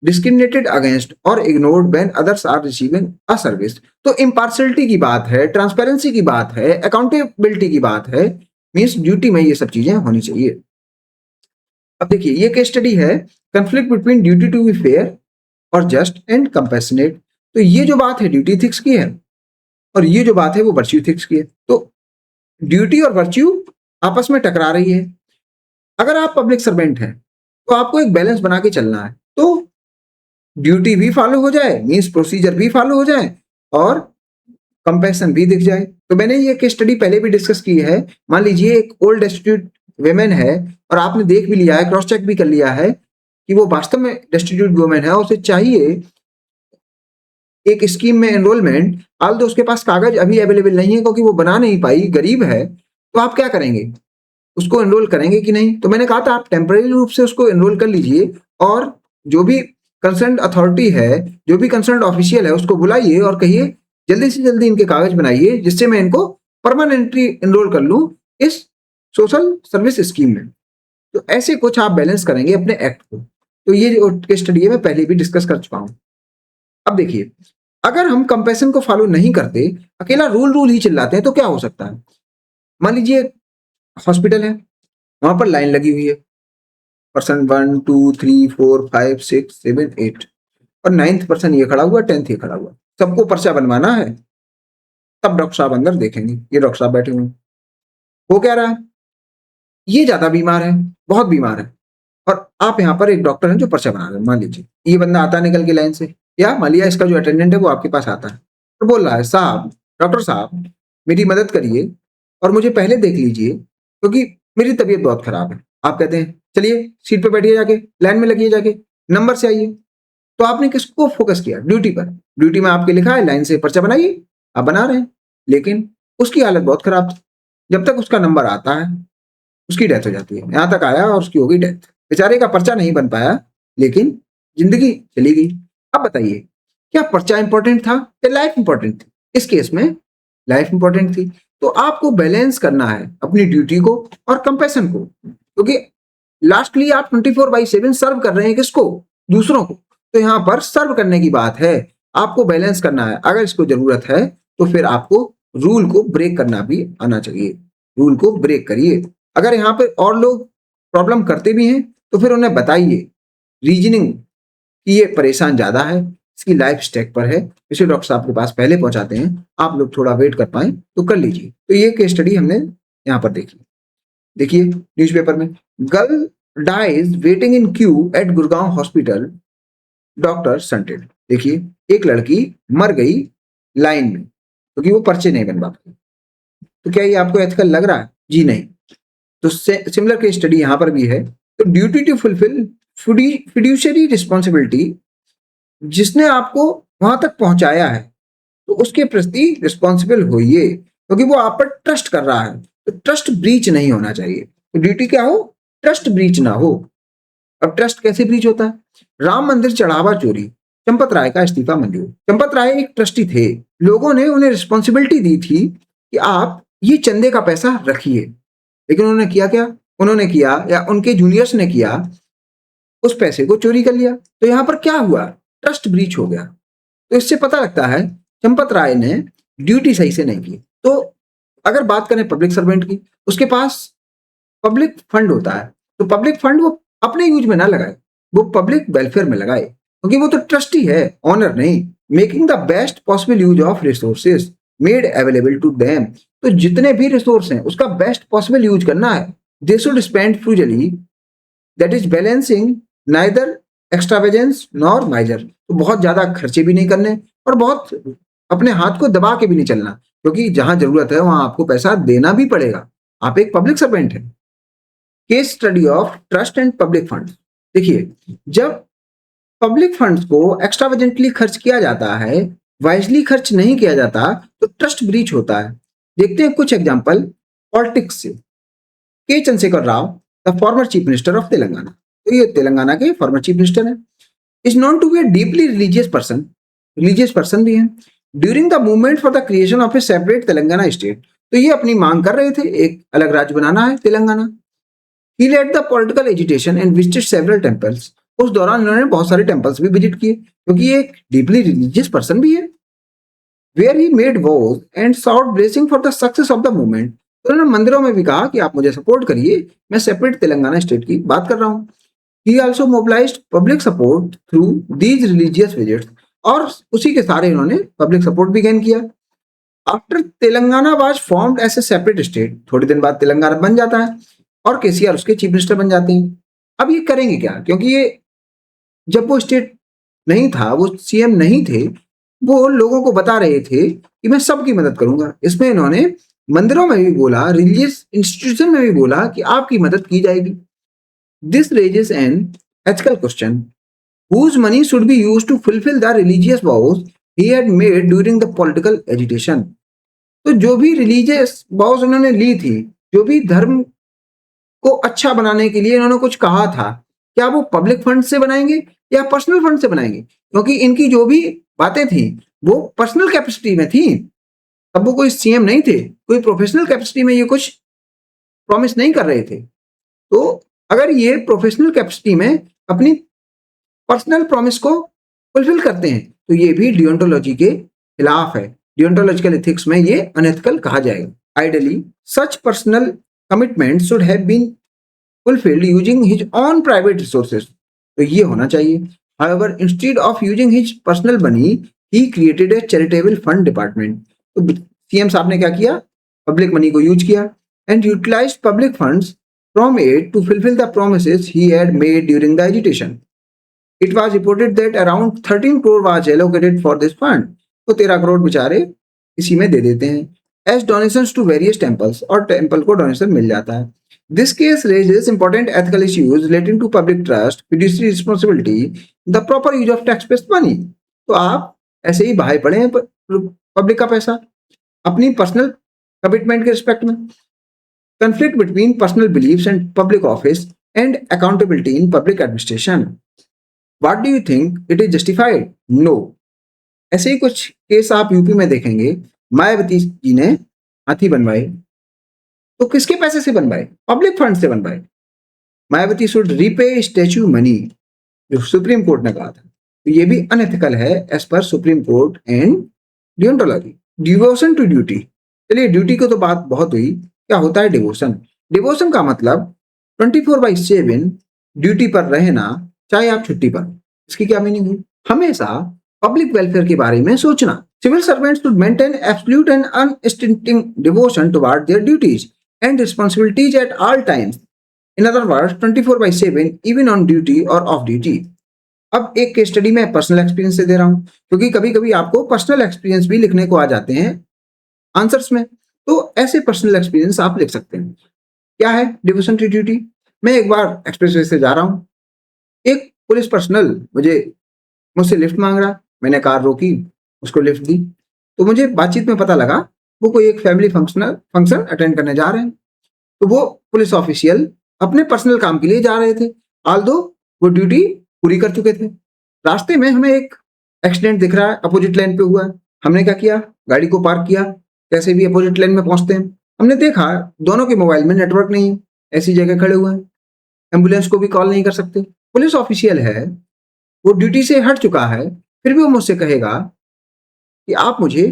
discriminated against or ignored when others are receiving a service. तो इम्पार्शियलिटी की बात है, ट्रांसपेरेंसी की बात है, अकाउंटेबिलिटी की बात है, मीन्स ड्यूटी में ये सब चीजें होनी चाहिए। अब देखिए ये केस स्टडी है, conflict between duty to be fair और जस्ट एंड कंपैशनेट। तो ये जो बात है ड्यूटी एथिक्स की है और ये जो बात है वो वर्च्यू एथिक्स की है। तो ड्यूटी और वर्च्यू आपस में टकरा रही है। अगर आप पब्लिक सर्वेंट हैं तो आपको एक बैलेंस बना के चलना है, तो ड्यूटी भी फॉलो हो जाए, मीन्स प्रोसीजर भी फॉलो हो जाए और कंपैशन भी दिख जाए। तो मैंने ये केस स्टडी पहले भी डिस्कस की है। मान लीजिए एक ओल्ड डेस्टिट्यूट वेमेन है और आपने देख भी लिया है, क्रॉस चेक भी कर लिया है कि वो वास्तव में डेस्टिट्यूट वुमेन है, उसे चाहिए एक स्कीम में एनरोलमेंट, हाल तो उसके पास कागज अभी अवेलेबल नहीं है क्योंकि वो बना नहीं पाई, गरीब है, तो आप क्या करेंगे? उसको एनरोल करेंगे कि नहीं? तो मैंने कहा था आप टेम्परेरी रूप से उसको एनरोल कर लीजिए और जो भी कंसर्न अथॉरिटी है, जो भी कंसर्न ऑफिशियल है, उसको बुलाइए और कहिए जल्दी से जल्दी इनके कागज बनाइए जिससे मैं इनको परमानेंटली एनरोल कर लूं इस सोशल सर्विस स्कीम में। तो ऐसे कुछ आप बैलेंस करेंगे अपने एक्ट को। तो ये जो केस स्टडी है मैं पहले भी डिस्कस कर चुका हूं। अब देखिए, अगर हम कंपैशन को फॉलो नहीं करते, अकेला रूल रूल ही चिल्लाते हैं, तो क्या हो सकता है? मान लीजिए हॉस्पिटल है, वहां पर लाइन लगी हुई है, पर्सन 1 2 3 4 5 6 7 8 और 9th पर्सन ये खड़ा हुआ, 10th ये खड़ा हुआ, सबको पर्चा बनवाना है। तब डॉक्टर साहब अंदर देखेंगे, ये डॉक्टर साहब बैठे हुए, वो क्या रहा है, ये ज्यादा बीमार है, बहुत बीमार है, और आप यहाँ पर एक डॉक्टर हैं जो पर्चा बना रहे हैं। मान लीजिए ये बंदा आता है निकल के लाइन से, या मान लिया इसका जो अटेंडेंट है वो आपके पास आता है और बोल रहा है, साहब, डॉक्टर साहब, मेरी मदद करिए और मुझे पहले देख लीजिए क्योंकि मेरी तबीयत बहुत खराब है। आप कहते हैं चलिए सीट पे बैठिए, जाके लाइन में लगिए, जाके नंबर से आइए। तो आपने किसको फोकस किया? ड्यूटी पर। ड्यूटी में आपके लिखा है लाइन से पर्चा बनाइए, आप बना रहे हैं, लेकिन उसकी हालत बहुत खराब थी। जब तक उसका नंबर आता है उसकी डेथ हो जाती है। यहाँ तक आया और उसकी हो गई डेथ, बेचारे का पर्चा नहीं बन पाया लेकिन जिंदगी चली गई। अब बताइए क्या पर्चा इंपॉर्टेंट था या लाइफ इंपॉर्टेंट थी? इस केस में लाइफ इंपॉर्टेंट थी। तो आपको बैलेंस करना है अपनी ड्यूटी को और कंपैशन को, क्योंकि लास्टली आप 24/7 सर्व कर रहे हैं किसको? दूसरों को। तो यहाँ पर सर्व करने की बात है, आपको बैलेंस करना है। अगर इसको जरूरत है तो फिर आपको रूल को ब्रेक करना भी आना चाहिए, रूल को ब्रेक करिए। अगर यहाँ पे और लोग प्रॉब्लम करते भी हैं तो फिर उन्हें बताइए रीजनिंग कि ये परेशान ज्यादा है, इसकी लाइफ स्टेक पर है, इसे डॉक्टर साहब के पास पहले पहुंचाते हैं, आप लोग थोड़ा वेट कर पाए तो कर लीजिए। तो ये केस स्टडी हमने यहाँ पर देखी। देखिए न्यूज़पेपर में, girl dies waiting in queue at Gurgaon hospital, doctor shunted. देखिए एक लड़की मर गई लाइन में क्योंकि वो पर्चे नहीं बनवा पाई। तो क्या ये आपको एथिकल लग रहा है? जी नहीं। तो सिमिलर केस स्टडी यहां पर भी है। तो duty to fulfil fiduciary responsibility, जिसने आपको वहां तक पहुंचाया है तो उसके प्रति रिस्पॉन्सिबल होइए क्योंकि वो आप पर ट्रस्ट कर रहा है, तो ट्रस्ट ब्रीच नहीं होना चाहिए। तो ड्यूटी क्या हो? ट्रस्ट ब्रीच ना हो। अब ट्रस्ट कैसे ब्रीच होता है? राम मंदिर चढ़ावा चोरी, चंपत राय का इस्तीफा मंजूर। चंपत राय एक ट्रस्टी थे, लोगों ने उन्हें रिस्पॉन्सिबिलिटी दी थी कि आप ये चंदे का पैसा रखिए, लेकिन उन्होंने किया क्या? उन्होंने किया या उनके जूनियर्स ने किया, उस पैसे को चोरी कर लिया। तो यहाँ पर क्या हुआ? ट्रस्ट ब्रीच हो गया। तो इससे पता लगता है चंपत राय ने ड्यूटी सही से नहीं की। तो अगर बात करें पब्लिक सर्वेंट की, उसके पास पब्लिक फंड होता है, तो पब्लिक फंड वो अपने यूज में ना लगाए, वो पब्लिक वेलफेयर में लगाए, क्योंकि वो तो ट्रस्टी है, ऑनर नहीं। Making the best possible use of resources made available to them. तो जितने भी रिसोर्स हैं उसका बेस्ट पॉसिबल यूज करना है। They should spend frugally, that is balancing neither extravagance nor miser. तो बहुत ज्यादा खर्चे भी नहीं करने और बहुत अपने हाथ को दबा के भी नहीं चलना, क्योंकि जहां जरूरत है वहां आपको पैसा देना भी पड़ेगा। आप एक पब्लिक सर्वेंट हैं। Case study of trust and public fund. देखिए, जब पब्लिक फंड्स को एक्स्ट्रावेजेंटली खर्च किया जाता है, वाइजली खर्च नहीं किया जाता, तो ट्रस्ट ब्रीच होता है। देखते हैं कुछ एग्जांपल पॉलिटिक्स से। K Chandrashekar Rao, the former chief minister of Telangana, तो ये तेलंगाना के फॉर्मर चीफ मिनिस्टर हैं। Is known to be a deeply religious person भी हैं। During the movement for the creation of a separate Telangana state, तो ये अपनी मांग कर रहे थे, एक अलग राज्य बनाना है Telangana. He led the political agitation and visited several temples. उस दौरान इन्होंने बहुत सारे टेम्पल्स भी विजिट किए, क्योंकि ये एक डीपली रिलीजियस पर्सन भी है। Where he made vows and sought blessing for the success of the movement. तो उन्होंने मंदिरों में भी कहा कि आप मुझे सपोर्ट करिए, मैं सेपरेट तेलंगाना स्टेट की बात कर रहा हूँ। He also mobilised public support through these religious visits, और उसी के सारे इन्होंने पब्लिक सपोर्ट भी गेन किया। After Telangana was formed as a separate state, थोड़े दिन बाद तेलंगाना बन जाता है और केसीआर उसके चीफ मिनिस्टर बन जाते हैं। अब ये करेंगे क्या? क्योंकि ये जब वो स्टेट नहीं था, वो सीएम नहीं थे, वो लोगों को बता रहे थे कि मैं सबकी मदद करूंगा। इसमें इन्होंने मंदिरों में भी बोला, रिलीजियस इंस्टीट्यूशन में भी बोला कि आपकी मदद की जाएगी। This raises an ethical question. Whose money should be used to fulfill the religious vows he had made during the political agitation? तो जो भी रिलीजियस vows उन्होंने ली थी, जो भी धर्म को अच्छा बनाने के लिए इन्होंने कुछ कहा था, क्या वो पब्लिक फंड से बनाएंगे या पर्सनल फंड से बनाएंगे? क्योंकि इनकी जो भी बातें थी वो पर्सनल कैपेसिटी में थी, तब वो कोई सीएम नहीं थे, कोई प्रोफेशनल कैपेसिटी में ये कुछ प्रॉमिस नहीं कर रहे थे। तो अगर ये प्रोफेशनल कैपेसिटी में अपनी पर्सनल प्रॉमिस को फुलफिल करते हैं, तो ये भी डियोंटोलॉजी के खिलाफ है। डियोंटोलॉजिकल एथिक्स में ये अनएथिकल कहा जाएगा। Ideally such personal commitment should have been fulfilled using his own private resources. तो ये होना चाहिए। However instead of using his personal money he created a charitable fund department. तो सीएम साहब ने क्या किया? पब्लिक मनी को यूज किया and utilised public funds from it to fulfill the promises he had made during the agitation. It was reported that around 13 crore was allocated for this fund. तो 13 करोड़ बेचारे इसी में दे देते हैं as donations to various temples, और temple को donation मिल जाता है। This case raises important ethical issues relating to public trust, fiduciary responsibility, the proper use of taxpayers' money. तो आप ऐसे ही बहाए पड़े हैं पब्लिक का पैसा अपनी पर्सनल कमिटमेंट के रिस्पेक्ट में। Conflict between personal beliefs and public office and accountability in public administration. What do you think? It is justified? No. ऐसे ही कुछ केस आप यूपी में देखेंगे। मायावती जी ने हाथी बनवाए, तो किसके पैसे से बनवाए? पब्लिक फंड से बनवाए। Mayawati should repay statue money, जो सुप्रीम कोर्ट ने कहा था। तो ये भी अनएथिकल है as per Supreme Court and deontology. Devotion to duty. चलिए, ड्यूटी को तो बात बहुत हुई। क्या होता है डिवोशन? डिवोशन का मतलब 24/7 ड्यूटी पर रहना, चाहे आप छुट्टी पर। इसकी क्या मीनिंग हुई? हमेशा पब्लिक वेलफेयर के बारे में सोचना। Civil servants should maintain absolute and unstinting devotion toward their duties and responsibilities at all times. In other words 24/7 even on duty or off duty. अब एक केस स्टडी मैं पर्सनल एक्सपीरियंस से दे रहा हूं, क्योंकि कभी कभी आपको पर्सनल एक्सपीरियंस भी लिखने को आ जाते हैं आंसर्स में, तो ऐसे पर्सनल एक्सपीरियंस आप लिख सकते हैं। क्या है डिवोशन टू ड्यूटी? मैं एक बार एक्सप्रेसवे से जा रहा हूँ, एक पुलिस पर्सनल मुझसे लिफ्ट मांग रहा। मैंने कार रोकी, उसको लिफ्ट दी। तो मुझे बातचीत में पता लगा वो कोई एक फैमिली फंक्शन अटेंड करने जा रहे हैं। तो वो पुलिस ऑफिशियल अपने पर्सनल काम के लिए जा रहे थे, ऑल्दो वो ड्यूटी पूरी कर चुके थे। रास्ते में हमें एक एक्सीडेंट दिख रहा है, अपोजिट लाइन पे हुआ है। हमने क्या किया, गाड़ी को पार्क किया, कैसे भी अपोजिट लाइन में पहुंचते हैं। हमने देखा दोनों के मोबाइल में नेटवर्क नहीं है, ऐसी जगह खड़े हुए हैं, एम्बुलेंस को भी कॉल नहीं कर सकते। पुलिस ऑफिशियल है, वो ड्यूटी से हट चुका है, फिर भी वो मुझसे कहेगा कि आप मुझे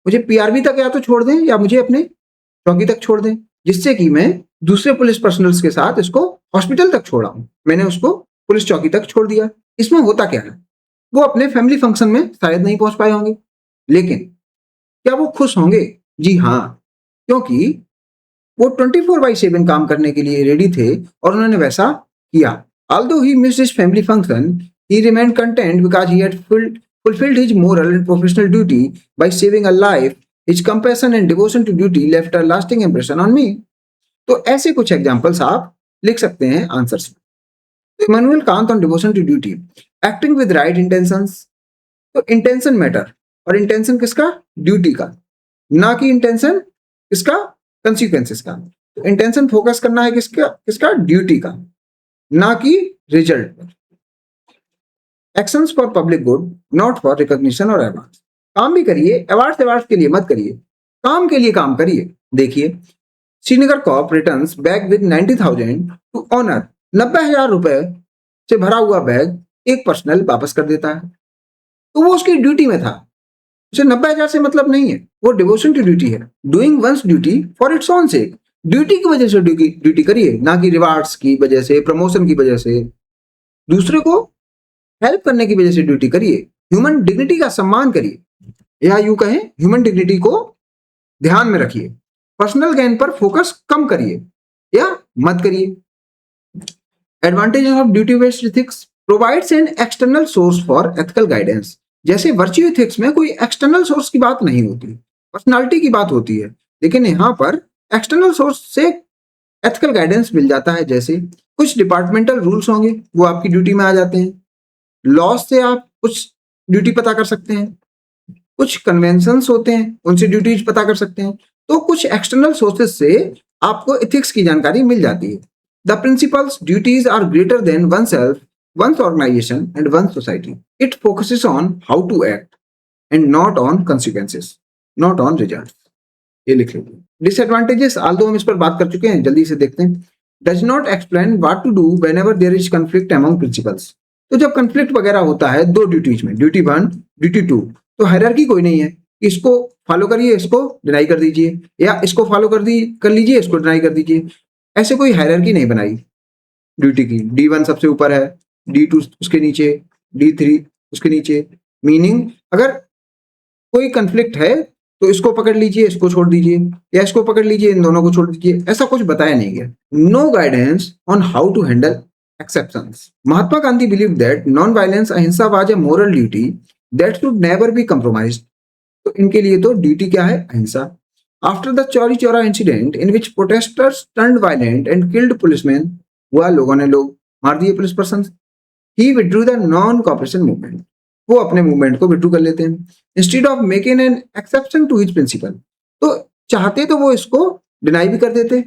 मुझे पीआरबी तक या तो छोड़ दें या मुझे अपने चौकी तक छोड़ दें, जिससे कि मैं दूसरे पुलिस पर्सनल्स के साथ इसको हॉस्पिटल तक छोड़ा हूं। मैंने उसको पुलिस चौकी तक छोड़ दिया। इसमें होता क्या है, वो अपने फैमिली फंक्शन में शायद नहीं पहुंच पाए होंगे, लेकिन क्या वो खुश होंगे? जी हाँ, क्योंकि वो 24/7 काम करने के लिए रेडी थे और उन्होंने वैसा किया। Although he missed his family function, he remained content because he had fulfilled his moral and professional duty by saving a life. His compassion and devotion to duty left a lasting impression on me. तो ऐसे कुछ examples आप लिख सकते हैं answers में। Immanuel Kant on devotion to duty, acting with right intentions. तो intention matter, और इंटेंशन किसका? ड्यूटी का, ना कि इंटेंशन किसका? कंसिक्वेंसेस का। तो इंटेंशन फोकस करना है किसका? किसका? ड्यूटी का, ना कि रिजल्ट पर। Actions for public good, not for recognition और अवार्ड। काम भी करिए, अवार्ड के लिए मत करिए, काम के लिए काम करिए। देखिए, Srinagar cop returns bag with 90,000 to owner. 90,000 रुपए से भरा हुआ बैग एक पर्सनल वापस कर देता है, तो वो उसकी ड्यूटी में था। उसे 90,000 से मतलब नहीं है, वो डिवोशन टू ड्यूटी है। Doing once duty for its own sec. Duty की वजह से ड्यूटी करिए, ना कि रिवार्ड्स की वजह से, प्रमोशन की वजह से। दूसरे को हेल्प करने की वजह से ड्यूटी करिए। ह्यूमन डिग्निटी का सम्मान करिए, या यूं कहें ह्यूमन डिग्निटी को ध्यान में रखिए। पर्सनल गेन पर फोकस कम करिए या मत करिए। Advantages of duty based ethics, provides an external source for ethical guidance. जैसे वर्च्यू एथिक्स में कोई एक्सटर्नल सोर्स की बात नहीं होती, पर्सनालिटी की बात होती है, लेकिन यहाँ पर एक्सटर्नल सोर्स से एथिकल गाइडेंस मिल जाता है। जैसे कुछ डिपार्टमेंटल रूल्स होंगे, वो आपकी ड्यूटी में आ जाते हैं। लॉ से आप कुछ ड्यूटी पता कर सकते हैं, कुछ कन्वेंशंस होते हैं, उनसे ड्यूटीज पता कर सकते हैं। तो कुछ एक्सटर्नल सोर्सेज से आपको एथिक्स की जानकारी मिल जाती है। The principles duties are greater than one self, one's organization and one's society. It focuses on how to act and not on consequences, not on results. ये लिख लीजिए। Disadvantages, although हम इस पर बात कर चुके हैं, जल्दी से देखते हैं। Does not explain what to do whenever there is conflict among principals. तो जब conflict वगैरह होता है दो ड्यूटीज में, ड्यूटी 1, ड्यूटी 2, तो हायरार्की कोई नहीं है, इसको फॉलो करिए, इसको डिनाई कर दीजिए, या इसको फॉलो कर लीजिए, इसको डिनाई कर दीजिए। ऐसे कोई हायरार्की नहीं बनाई ड्यूटी की। D1 सबसे ऊपर है, D2 उसके नीचे, D3 उसके नीचे। मीनिंग अगर कोई कंफ्लिक्ट है तो इसको पकड़ लीजिए, इसको छोड़ दीजिए, या इसको पकड़ लीजिए, इन दोनों को छोड़ दीजिए, ऐसा कुछ बताया नहीं गया। No guidance on how to handle exceptions. Mahatma Gandhi believe that non violence, ahimsa was a moral duty that should never be compromised. तो इनके लिए तो ड्यूटी क्या है? अहिंसा। After the Chauri Chaura incident in which protesters turned violent and killed policeman, हुआ लोगों ने लोग मार दिए police person, he withdrew the non-cooperation movement. वो अपने मूवमेंट को विड्रू कर लेते हैं। Instead of making an exception to his principle, तो चाहते तो वो इसको डिनाई भी कर देते,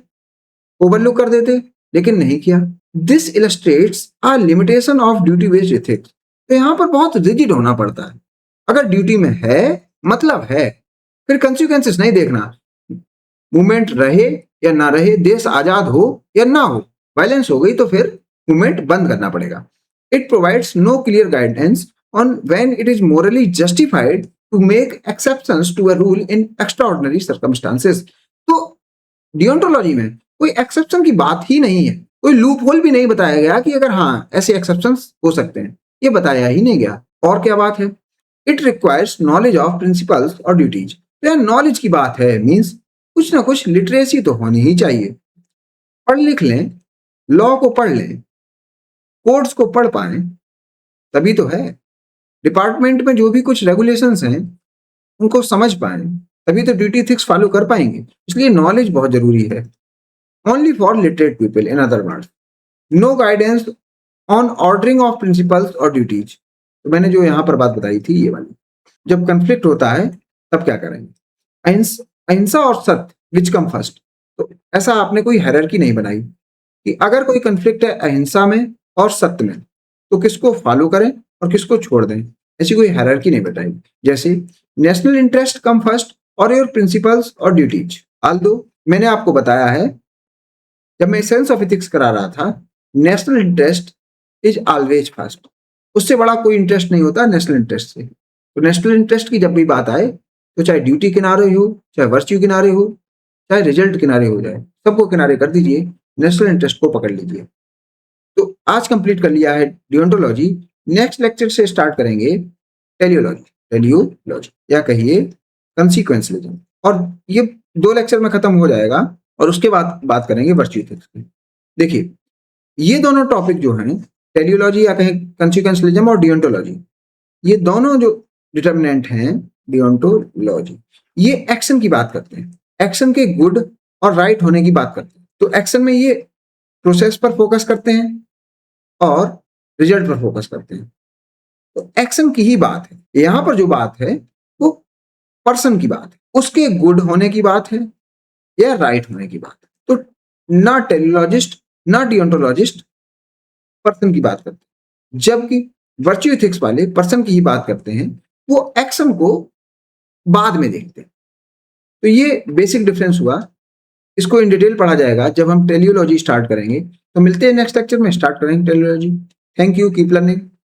ओवरलुक कर देते, लेकिन नहीं किया। This illustrates a limitation of duty based ethics. तो यहाँ पर बहुत रिजिड होना पड़ता है। अगर ड्यूटी में है मतलब है, फिर कंसिक्वेंसेस नहीं देखना। मूवमेंट रहे या ना रहे, देश आजाद हो या ना हो, वायलेंस हो गई तो फिर मूवमेंट बंद करना पड़ेगा। It provides no clear guidance on when it is morally justified to make exceptions to a rule in extraordinary circumstances. तो डियोंटोलॉजी में कोई एक्सेप्शन की बात ही नहीं है, कोई लूप होल भी नहीं बताया गया कि अगर हाँ ऐसे एक्सेप्शंस हो सकते हैं, ये बताया ही नहीं गया। और क्या बात है? It requires knowledge of principles और ड्यूटीज। तो यह नॉलेज की बात है, मीन्स कुछ ना कुछ लिटरेसी तो होनी ही चाहिए। पढ़ लिख लें, लॉ को पढ़ लें, कोड्स को पढ़ पाए, तभी तो है। डिपार्टमेंट में जो भी कुछ रेगुलेशंस हैं उनको समझ पाए, तभी तो ड्यूटी एथिक्स फॉलो कर पाएंगे। इसलिए नॉलेज बहुत जरूरी है। Only for literate people, in other words. No guidance on ordering of principles और ड्यूटीज। तो मैंने जो यहाँ पर बात बताई थी ये वाली, जब कंफ्लिक्ट होता है तब क्या करेंगे? अहिंसा और सत्य विच कम फर्स्ट। तो ऐसा आपने कोई हायरार्की नहीं बनाई। कि अगर कोई कन्फ्लिक्ट है अहिंसा में और सत्य में, तो किसको फॉलो करें और किसको छोड़ दें। ऐसी कोई हायरार्की नहीं बताई। जैसे नेशनल इंटरेस्ट कम फर्स्ट और योर प्रिंसिपल्स और ड्यूटीज। आल्दो मैंने आपको बताया है, जब मैं सेंस ऑफ एथिक्स करा रहा था, national interest is always first. उससे बड़ा कोई इंटरेस्ट नहीं होता नेशनल इंटरेस्ट से। तो नेशनल इंटरेस्ट की जब भी बात आए, तो चाहे ड्यूटी किनारे हो, चाहे वर्च्यू किनारे हो, चाहे रिजल्ट किनारे हो जाए, सबको किनारे कर दीजिए, नेशनल इंटरेस्ट को पकड़ लीजिए। तो आज कंप्लीट कर लिया है डियोंटोलॉजी। नेक्स्ट लेक्चर से स्टार्ट करेंगे टेलियोलॉजी, टेलियोलॉजी या कहिए कंसीक्वेंसलिज्म, और ये 2 लेक्चर में खत्म हो जाएगा। और उसके बाद बात करेंगे वर्च्यू एथिक्स की। देखिए, ये दोनों टॉपिक जो हैं, टेलियोलॉजी या कहें कंसीक्वेंसलिज्म और डियोंटोलॉजी, ये दोनों जो डिटर्मिनेंट हैं डियोंटोलॉजी, ये एक्शन की बात करते हैं, एक्शन के गुड और राइट होने की बात करते हैं। तो एक्शन में ये प्रोसेस पर फोकस करते हैं और रिजल्ट पर फोकस करते हैं। तो एक्शन की ही बात है। यहां पर जो बात है वो पर्सन की बात है, उसके गुड होने की बात है या राइट होने की बात है। तो ना टेलियोलॉजिस्ट ना डियोंटोलॉजिस्ट पर्सन की बात करते हैं, जबकि वर्च्यू एथिक्स वाले पर्सन की ही बात करते हैं, वो एक्शन को बाद में देखते हैं। तो ये बेसिक डिफरेंस हुआ। इसको इन डिटेल पढ़ा जाएगा जब हम टेलियोलॉजी स्टार्ट करेंगे। तो मिलते हैं नेक्स्ट लेक्चर में, स्टार्ट करेंगे teleology. Thank you, keep learning.